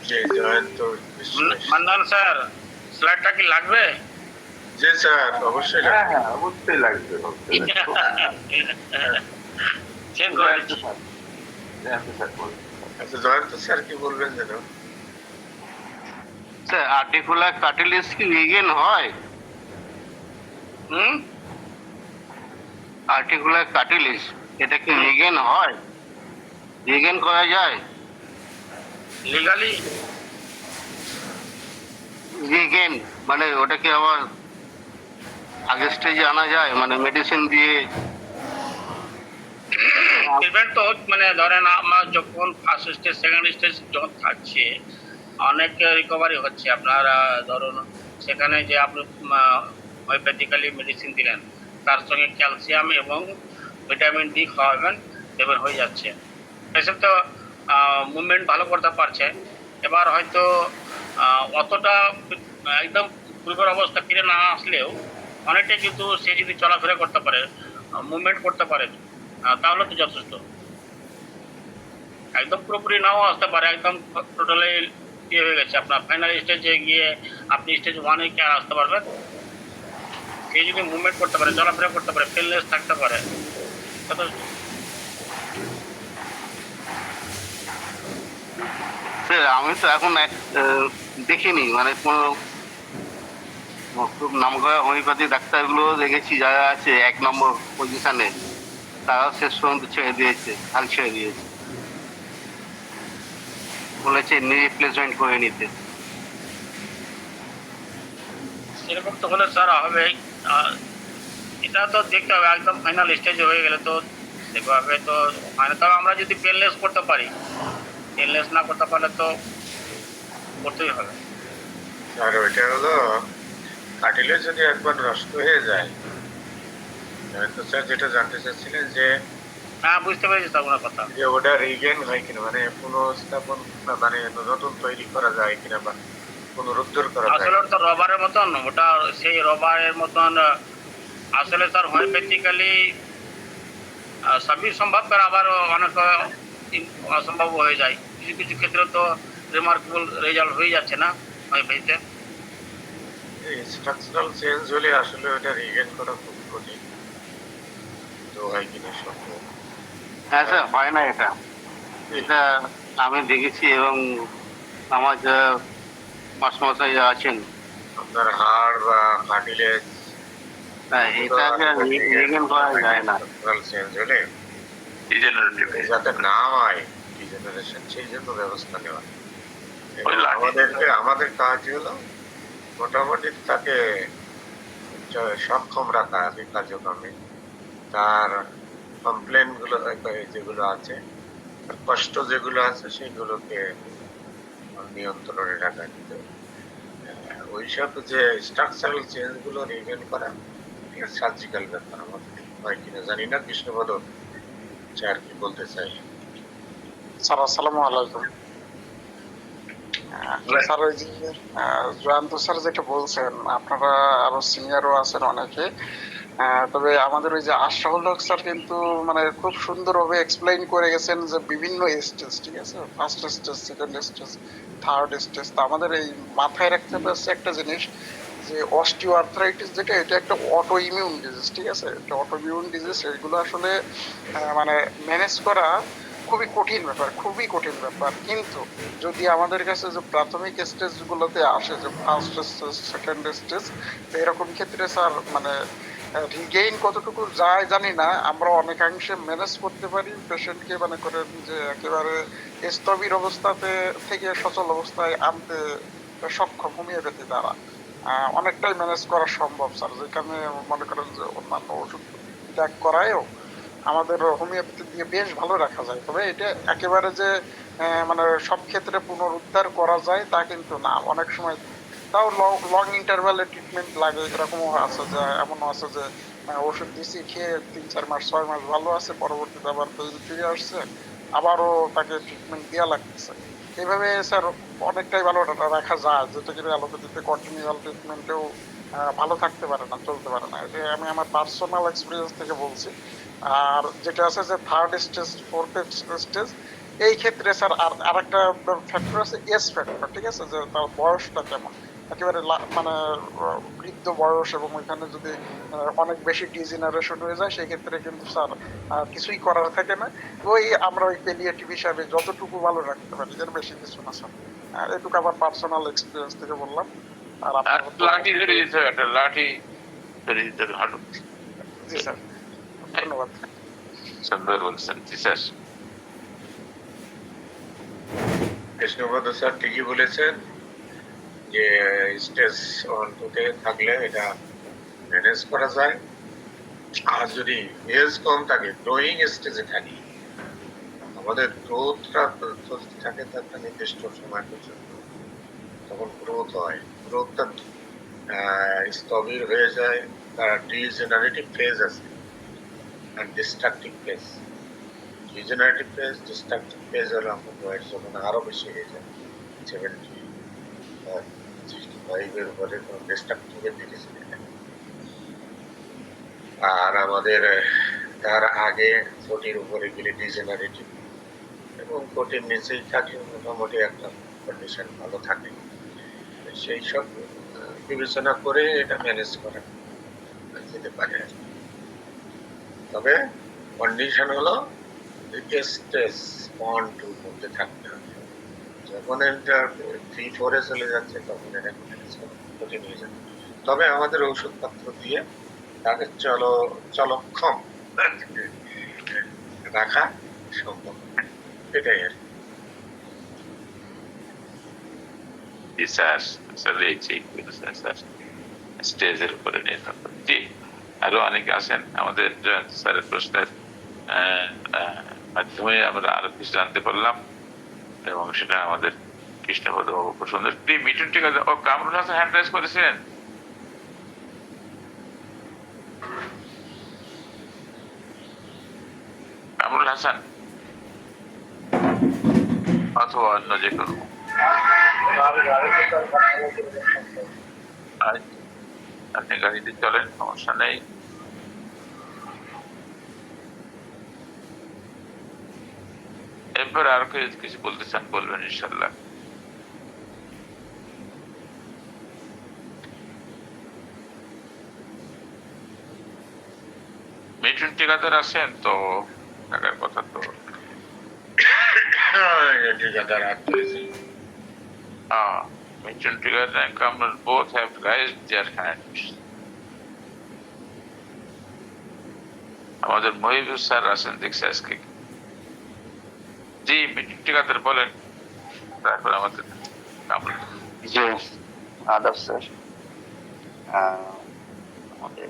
জি জয়ন্ত বিশ্বাস। মান্নান স্যার, স্লাইডটা কি লাগবে? জি স্যার, অবশ্যই হ্যাঁ লাগবে। হ্যাঁ অবশ্যই লাগবে, অবশ্যই লাগবে। চেক করে জয়ন্ত দিচ্ছি। স্যার, জয়ন্ত স্যার বলুন। আচ্ছা জয়ন্ত স্যার কি বলবেন যেন? স্যার আর্টিকুলার কার্টিলেজ কি রিগেন হয়? হুম, আর্টিকুলার কার্টিলেজ এটা কি রিগেন হয়? রিগেন করা যায়? লিগালি রিগেন মানে ওটা কি আবার আগের স্টেজে আনা যায়, মানে মেডিসিন দিয়ে? ট্রিটমেন্ট তো মানে ধরেন আমার যখন ফার্স্ট স্টেজ সেকেন্ড স্টেজ যখন থাকছে অনেক রিকভারি হচ্ছে আপনার ধরুন সেখানে যে আপনি হোমিওপ্যাথিক্যালি মেডিসিন দিলেন তার সঙ্গে ক্যালসিয়াম এবং ভিটামিন ডি খাওয়াবেন, দেখবেন হয়ে যাচ্ছে। পেশেন্ট তো মুভমেন্ট ভালো করতে পারছে। এবার হয়তো অতটা একদম পূর্বের অবস্থা ফিরে না আসলেও অনেকটাই কিন্তু সে যদি চলাফেরা করতে পারে, মুভমেন্ট করতে পারে, তাহলে তো যথেষ্ট। একদম পুরোপুরি নাও আসতে পারে, একদম টোটালি ইয়ে হয়ে গেছে আপনার ফাইনাল স্টেজে গিয়ে আপনি স্টেজ ওয়ানে কি আর আসতে পারবেন? সে যদি মুভমেন্ট করতে পারে, চলাফেরা করতে পারে, ফিটনেস থাকতে পারে, যথেষ্ট। স্যার আমি তো এখন দেখিনি, মানে কোনো খুব নামকরা হোমিওপ্যাথি ডাক্তারগুলো দেখেছি যারা আছে 1 নম্বর পজিশনে, তারাও শেষ পর্যন্ত ছেড়ে দিয়েছে, হাল ছেড়ে দিয়েছে, বলেছে নি রিপ্লেসমেন্ট করে নিতে। সেরকম তো হলে স্যার হবে। আহ, এটা তো দেখতে হবে একদম ফাইনাল স্টেজে হয়ে গেলে তো সেভাবে তো মানে, তবে আমরা যদি পেনলেস করতে পারি, পেনলেস না করতে পারলে তো করতেই হবে। আর ওইটা হলো কাটিলে যদি একবার নষ্ট হয়ে যায়, জয়ন্ত স্যার যেটা জানতে চাচ্ছিলেন যে হ্যাঁ, বুঝতে পেরেছি স্যার আপনার কথা। যে ওটা রিগেন হয় কিনা, মানে পুনঃস্থাপন মানে নতুন তৈরি করা যায় কিনা বা পুনরুদ্ধার করা যায়। আসলে ওটা তো রবারের মতন, ওটা সেই রবারের মতন আসলে স্যার হোমিওপ্যাথিক্যালি সবই সম্ভব, আর আবার অনেক অসম্ভব হয়ে যায়। কিছু কিছু ক্ষেত্রে তো রিমার্কেবল রেজাল্ট হয়ে যাচ্ছে না হোমিওপ্যাথিতে। স্ট্রাকচারাল চেঞ্জ হলে আসলে ওটা রিগেন করা খুব কঠিন, তো হয় কিনা সম্ভব। হ্যাঁ স্যার, হয় না এটা, এটা আমি দেখেছি। এবং আমার যা মাস্টারমশাই আছেন, আপনার হাড় বা কাটিলেজ হ্যাঁ, এটাকে রিগেন করা যায় না। স্ট্রাকচারাল চেঞ্জ হলে ডিজেনারেটিভ যাতে না হয় ডিজেনারেশন, সেই জন্য ব্যবস্থা নেওয়া। এবং ওই লাঠি। আমাদের কাজ হলো মোটামুটি তাকে সক্ষম রাখা আর কি কার্যক্রমে। তার কমপ্লেন গুলো যেগুলো আছে, তার কষ্ট যেগুলো আছে সেগুলোকে নিয়ন্ত্রণে রাখা। কিন্তু ওইসব যে স্ট্রাকচারাল চেঞ্জ গুলো রিভেন করা সার্জিক্যাল ব্যাপার আমাদের হয় কিনা জানি না। কৃষ্ণপদ স্যার কি বলতে চাই? স্যার আসসালামু আলাইকুম। স্যার ওই যে জয়ন্ত স্যার যেটা বলছেন, আপনারা আরো সিনিয়রও আছেন অনেকে, তবে আমাদের ওই যে আশরাফুল হক স্যার কিন্তু মানে খুব সুন্দরভাবে এক্সপ্লেইন করে গেছেন যে বিভিন্ন স্টেজ, ঠিক আছে, first stage, second stage, third stage. তো আমাদের এই মাথায় রাখতে হবে হচ্ছে একটা জিনিস, যে অস্টিও আর্থ্রাইটিস যেটা, এটা একটা অটো ইমিউন ডিজিজ, ঠিক আছে, এটা অটো ইমিউন ডিজিজ। এগুলো আসলে মানে ম্যানেজ করা খুবই কঠিন ব্যাপার, খুবই কঠিন ব্যাপার। কিন্তু যদি আমাদের কাছে যে প্রাথমিক স্টেজগুলোতে আসে, যে ফার্স্ট স্টেজ, সেকেন্ড স্টেজ, এরকম ক্ষেত্রে স্যার মানে রিগেইন কতটুকু যায় জানি না, আমরা অনেকাংশে ম্যানেজ করতে পারি পেশেন্টকে, মানে করেন যে একেবারে স্থবির অবস্থাতে থেকে সচল অবস্থায় আনতে সক্ষম হোমিওপ্যাথি দ্বারা অনেকটাই ম্যানেজ করা সম্ভব স্যার। যেখানে মনে করেন যে অন্যান্য ওষুধ ত্যাগ করায়ও আমাদের হোমিওপ্যাথি দিয়ে বেশ ভালো রাখা যায়। তবে এটা একেবারে যে মানে সব ক্ষেত্রে পুনরুদ্ধার করা যায় তা কিন্তু না, অনেক সময় তাও লং ইন্টারভ্যালে ট্রিটমেন্ট লাগে। এরকমও আছে যে, এমনও আছে যে ওষুধ দিছি, খেয়ে 3-4 মাস 6 মাস ভালো আছে, পরবর্তীতে আবার পেইন ফিরে আসছে, আবারও তাকে ট্রিটমেন্ট দেওয়া লাগতেছে। এইভাবে স্যার অনেকটাই ভালো রাখা যায়, যেটা কিনা অ্যালোপ্যাথিতে কন্টিনিউয়াল ট্রিটমেন্টেও ভালো থাকতে পারে না, চলতে পারে না। এটা আমি আমার পার্সোনাল এক্সপিরিয়েন্স থেকে বলছি। আর যেটা আছে যে থার্ড স্টেজ, ফোর্থ স্টেজ, এই ক্ষেত্রে স্যার আরেকটা ফ্যাক্টর আছে, এস ফ্যাক্টর, ঠিক আছে, যে তার বয়সটা কেমন, একেবারে মানে বৃদ্ধ বয়স, এবং ওইখানে যদি অনেক বেশি ডিজেনারেশন হয়ে যায়, সেই ক্ষেত্রে কিন্তু স্যার কিছুই করার থাকে না। ওই আমরা ওই পেলিয়েটিভ হিসাবে যতটুকু ভালো রাখতে পারি, এর বেশি কিছু না স্যার। এটুকু আমার পার্সোনাল এক্সপিরিয়েন্স থেকে বললাম। আর আর আপনার লাঠি ধরে দিতে হবে, একটা লাঠি ধরে দিতে হবে হাঁটু। জি স্যার, ধন্যবাদ। সুন্দর বলছেন, জি স্যার। কৃষ্ণপদ স্যার ঠিকই বলেছেন যে স্টেজ 1-2 থাকলে এটা ম্যানেজ করা যায়। আর যদি এজ কম থাকে, গ্রোয়িং স্টেজে থাকি, আমাদের গ্রোথটা যদি থাকে তার নির্দিষ্ট সময় পর্যন্ত, তখন গ্রোথ হয়, গ্রোথটা স্থবির হয়ে যায়, তার ডিজেনারেটিভ ফেজ আছে আর destructive phase. Degenerative phase, destructive phase হলো আমার বয়স যখন আরো বেশি হয়ে যায়, 65 উপরে, তখন ডিস্ট্রাকটিভের দিকে চলে যায়। আর আমাদের তার আগে 40 উপরে গেলে ডিজেনারেটিভ, এবং 40 নিচেই থাকলে মোটামুটি একটা কন্ডিশন ভালো থাকে। সেই সব বিবেচনা করে এটা ম্যানেজ করা যেতে পারে। তবে কন্ডিশন হলো স্টেজ 1-2 মধ্যে থাকতে হবে। যখন এটা 3-4-এ চলে যাচ্ছে, তখন এটা কঠিন হয়ে যাবে। তবে আমাদের ঔষধপত্র দিয়ে তাকে চলক্ষম রাখা সম্ভব, এটাই আর কি। জি স্যার, আসলে ঠিক বলেছেন স্যার, স্টেজের উপরে নির্ভর করে। জি, আরো অনেকে আছেন। আমাদের জয়ন্ত স্যারের প্রশ্নের মাধ্যমে আমরা আরো কিছু জানতে পারলাম, এবং সেটা আমাদের কৃষ্ণপদ বাবু খুব সুন্দর। মিঠুন ঠিক আছে, ও কামরুল হাসান হ্যান্ড রাইজ করেছেন। কামরুল হাসান অথবা অন্য যে কোনো। আপনি গাড়িতে চলেন, সমস্যা নেই। এরপর আর কিছু বলতে চান বলবেন ইনশাল্লাহ। মিঠুন ঠিকাদার আছেন তো, টাকার কথা তো ঠিকাদার হাত ধরেছে। Mitchell Trigger and Kamral both have raised their hands. আমাদের মহিবুর স্যার আছেন দেখছি আজকে। জি মিঠুন ঠিকাদার বলেন, তারপর আমাদের কামরুল। জি আদাব স্যার, আমাদের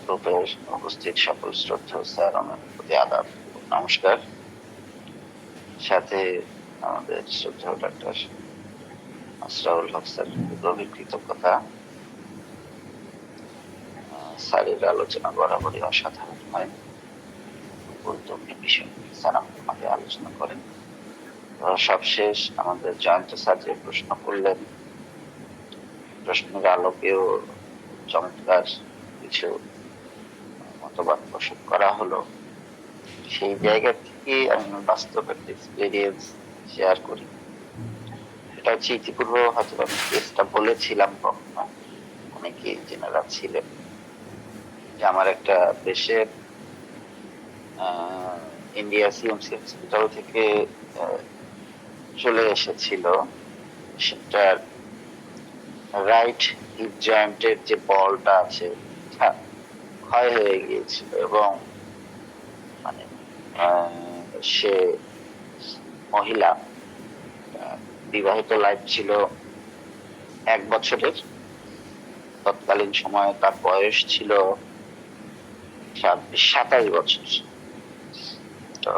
গ্রুপের উপস্থিত সকল শ্রদ্ধা স্যার, আমার প্রতি আদাব, নমস্কার। সাথে আমাদের শ্রদ্ধা ডাক্তার আসরাউল হক স্যার, গভীর কৃতজ্ঞতা। স্যারের আলোচনা বরাবরই অসাধারণ হয়, গুরুত্বপূর্ণ বিষয় স্যার আমাকে আলোচনা করেন। সবশেষ আমাদের জয়ন্ত স্যার যে প্রশ্ন করলেন, প্রশ্নের আলোকেও চমৎকার কিছু মতবাদ পোষণ করা হলো। সেই জায়গা থেকে আমি বাস্তব একটা এক্সপিরিয়েন্স শেয়ার করি। এটা হচ্ছে ইতিপূর্বে হয়তো আমি কেসটা বলেছিলাম, কখনো অনেকে জেনারা ছিলেন, যে আমার একটা দেশের ইন্ডিয়া সিএমসি হসপিটাল থেকে চলে এসেছিল, সেটার রাইট হিপ জয়েন্টের যে বলটা আছে ক্ষয় হয়ে গিয়েছিল, এবং মানে সে মহিলা, বিবাহিত লাইফ ছিল 1 বছরের, তৎকালীন সময়ে তার বয়স ছিল 27 বছর। তো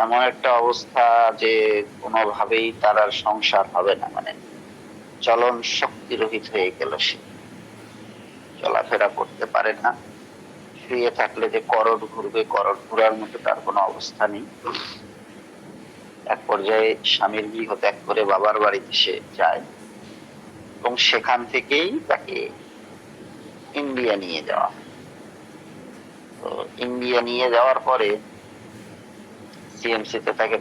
এমন একটা অবস্থা যে কোনোভাবেই তার আর সংসার হবে না, মানে চলন শক্তি রহিত হয়ে গেল, সে চলাফেরা করতে পারে না, শুয়ে থাকলে যে করোড় ঘুরবে, করোড় ঘুরার মতো তার কোনো অবস্থা নেই। এক পর্যায়ে স্বামীর গৃহ ত্যাগ করে বাবার বাড়িতে সে যায় এবং সেখান থেকেই তাকে ইন্ডিয়া নিয়ে যাওয়া হয়। তো ইন্ডিয়া নিয়ে যাওয়ার পরে সিএমসি তে তাকে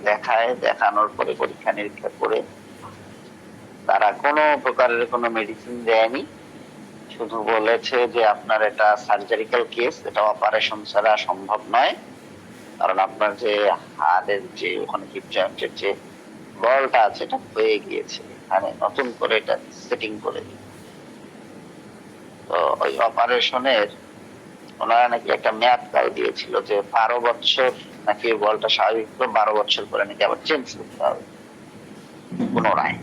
দেখানোর পরে পরীক্ষা নিরীক্ষা করে তারা কোনো প্রকারের কোনো মেডিসিন দেয়নি, শুধু বলেছে যে আপনার এটা সার্জারিক্যাল কেস, এটা অপারেশন ছাড়া সম্ভব নয়, কারণ আপনার যে হাড়ের যে ওখানে হিপ জয়েন্টের যে বলটা আছে এটা হয়ে গিয়েছে, এখানে নতুন করে এটা সেটিং করে দিই। তো ওই অপারেশনের ওনারা নাকি একটা মেয়াদ কাল দিয়েছিল যে 12 বছর নাকি বলটা স্বাভাবিক 12 বছর পরে নাকি আবার চেঞ্জ করতে হবে পুনরায়।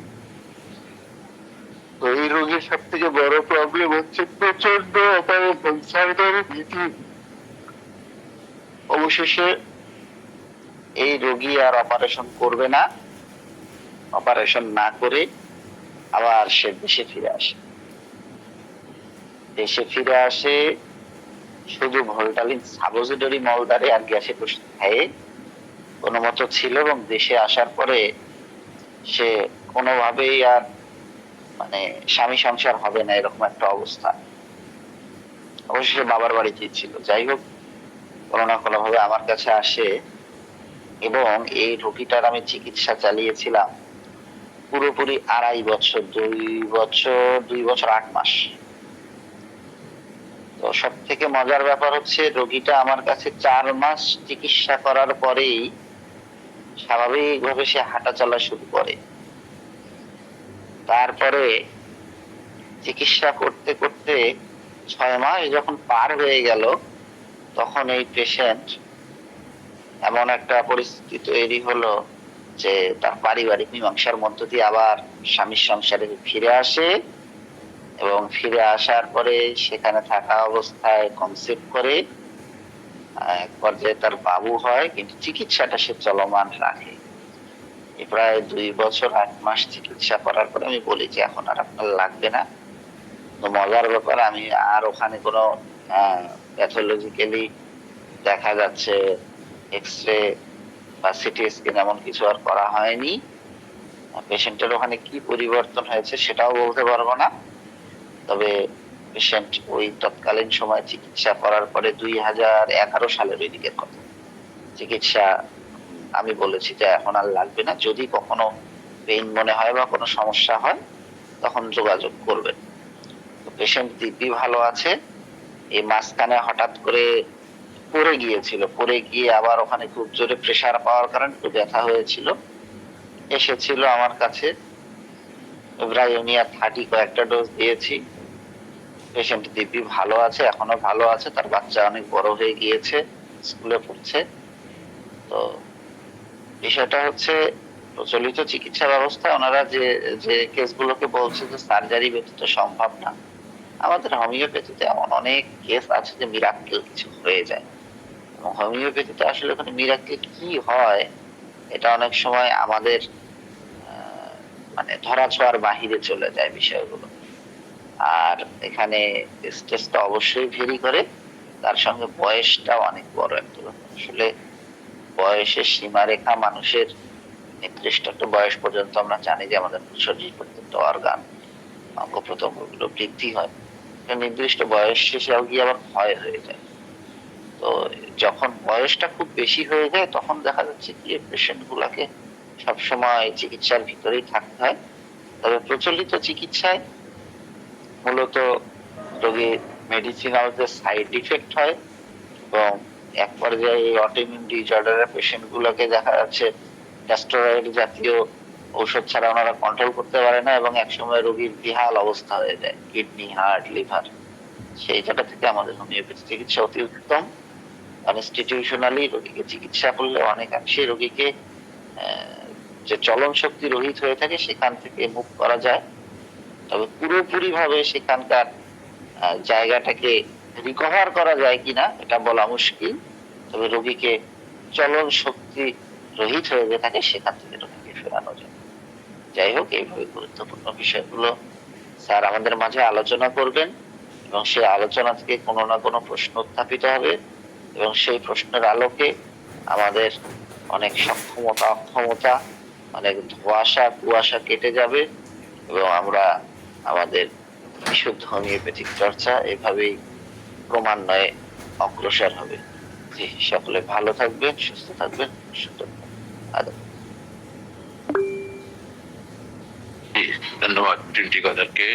তো এই রোগীর সব থেকে বড় প্রবলেম হচ্ছে প্রচন্ড ভীতি। অবশেষে এই রোগী আর অপারেশন করবে না, অপারেশন না করে আবার সে দেশে ফিরে আসে। দেশে ফিরে আসে শুধু ভোল্টালিন সাপোজিটরি মলদারে আর গ্যাসের ওষুধ খেয়ে কোনো মতো ছিল, এবং দেশে আসার পরে সে কোনোভাবেই আর মানে স্বামী সংসার হবে না এরকম একটা অবস্থা। অবশেষে বাবার বাড়িতেই ছিল। যাই হোক, কোনো না কোনো ভাবে আমার কাছে আসে এবং এই রোগীটার আমি চিকিৎসা চালিয়েছিলাম পুরোপুরি 2.5 বছর, 2 বছর 8 মাস। তো সব থেকে মজার ব্যাপার হচ্ছে রোগীটা আমার কাছে 4 মাস চিকিৎসা করার পরেই স্বাভাবিকভাবে সে হাঁটা চলা শুরু করে। তারপরে চিকিৎসা করতে করতে 6 মাস যখন পার হয়ে গেল, তখন এই পেশেন্ট এমন একটা পরিস্থিতি তৈরি হলো যে তার পারিবারিক মীমাংসার মধ্য দিয়ে আবার স্বামীর সংসারে ফিরে আসে, এবং ফিরে আসার পরে সেখানে থাকা অবস্থায় কনসিভ করে, এক পর্যায়ে তার বাবু হয়, কিন্তু চিকিৎসাটা সে চলমান রাখে। প্রায় 2 বছর 8 মাস চিকিৎসা করার পরে আমি বলি যে এখন আর আপনার লাগবে না। তো মজার ব্যাপার, আমি আর ওখানে কোনো প্যাথোলজিক্যালি দেখা যাচ্ছে এক্সরে বা সিটি স্ক্যান এমন কিছু আর করা হয়নি। পেশেন্টের ওখানে কি পরিবর্তন হয়েছে সেটাও বলতে পারবো না, তবে পেশেন্ট ওই তৎকালীন সময় চিকিৎসা করার পরে 2011 সালের ওই দিকের কথা, চিকিৎসা আমি বলেছি যে এখন আর লাগবে না, যদি কখনো পেইন মনে হয় বা কোনো সমস্যা হয় তখন যোগাযোগ করবেন। তো পেশেন্ট দিব্যি ভালো আছে। এই মাঝখানে হঠাৎ করে পড়ে গিয়েছিল, পড়ে গিয়ে আবার ওখানে খুব জোরে প্রেসার পাওয়ার কারণে একটু ব্যথা হয়েছিল, এসেছিল আমার কাছে। ব্রায়োনিয়া 30 কয়েকটা ডোজ দিয়েছি। পেশেন্ট দিব্যি ভালো আছে, এখনো ভালো আছে, তার বাচ্চা অনেক বড় হয়ে গিয়েছে, স্কুলে পড়ছে। তো বিষয়টা হচ্ছে প্রচলিত চিকিৎসা ব্যবস্থা ওনারা যে কেসগুলোকে বলছে যে সার্জারি ব্যতীত সম্ভব না, আমাদের হোমিওপ্যাথিতে এমন অনেক কেস আছে যে মিরাক্কেল কিছু হয়ে যায়। এবং হোমিওপ্যাথিতে আসলে ওখানে মিরাক্কেল কি হয় এটা অনেক সময় আমাদের মানে ধরাছোঁয়ার বাহিরে চলে যায় বিষয়গুলো। আর এখানে স্টেজটা অবশ্যই ভেরি করে, তার সঙ্গে বয়সটাও অনেক বড় একটা ব্যাপার। আসলে বয়সের সীমারেখা মানুষের নির্দিষ্ট একটা বয়স পর্যন্ত আমরা জানি যে আমাদের শরীর প্রত্যেকটা অর্গান অঙ্গ প্রত্যঙ্গগুলো বৃদ্ধি হয়, নির্দিষ্ট বয়স শেষে গিয়ে আবার ক্ষয় হয়ে যায়। তো যখন বয়সটা খুব বেশি হয়ে যায় তখন দেখা যাচ্ছে কি পেশেন্ট গুলাকে সবসময় চিকিৎসার ভিতরেই থাকতে হয়। তবে প্রচলিত চিকিৎসায় মূলত রোগীর মেডিসিনাল যে সাইড ইফেক্ট হয়, এবং এক পর্যায়ে এই অটোইমিউন ডিসঅর্ডারের পেশেন্ট গুলোকে দেখা যাচ্ছে স্টেরয়েড জাতীয় ঔষধ ছাড়া ওনারা কন্ট্রোল করতে পারে না, এবং একসময় রোগীর বিহাল অবস্থা হয়ে যায়, কিডনি, হার্ট, লিভার। সেই জায়গা থেকে আমাদের হোমিওপ্যাথি চিকিৎসা অতি উত্তম। ইনস্টিটিউশনালি রোগীকে চিকিৎসা করলে অনেকাংশে রোগীকে যে চলন শক্তি রহিত হয়ে থাকে সেখান থেকে মুক্ত করা যায়। তবে পুরোপুরি ভাবে সেখানকার জায়গাটাকে রিকভার করা যায় কিনা এটা বলা মুশকিল। তবে রোগীকে চলন শক্তি রহিত হয়ে যে থাকে সেখান থেকে রোগীকে ফেরানো যায়। যাই হোক, এইভাবে গুরুত্বপূর্ণ বিষয়গুলো স্যার আমাদের মাঝে আলোচনা করবেন, এবং সেই আলোচনা থেকে কোনো না কোনো প্রশ্ন উত্থাপিত হবে, এবং সেই প্রশ্নের আলোকে আমাদের অনেক সক্ষমতা অক্ষমতা অনেক ধোঁয়াশা কুয়াশা কেটে যাবে এবং আমরা আমাদের বিশুদ্ধ হোমিওপ্যাথিক চর্চা এভাবেই ক্রমান্বয়ে অগ্রসর হবে। জি, সকলে ভালো থাকবেন, সুস্থ থাকবেন, আদব। ধন্যবাদ টিন্টি কাদেরকে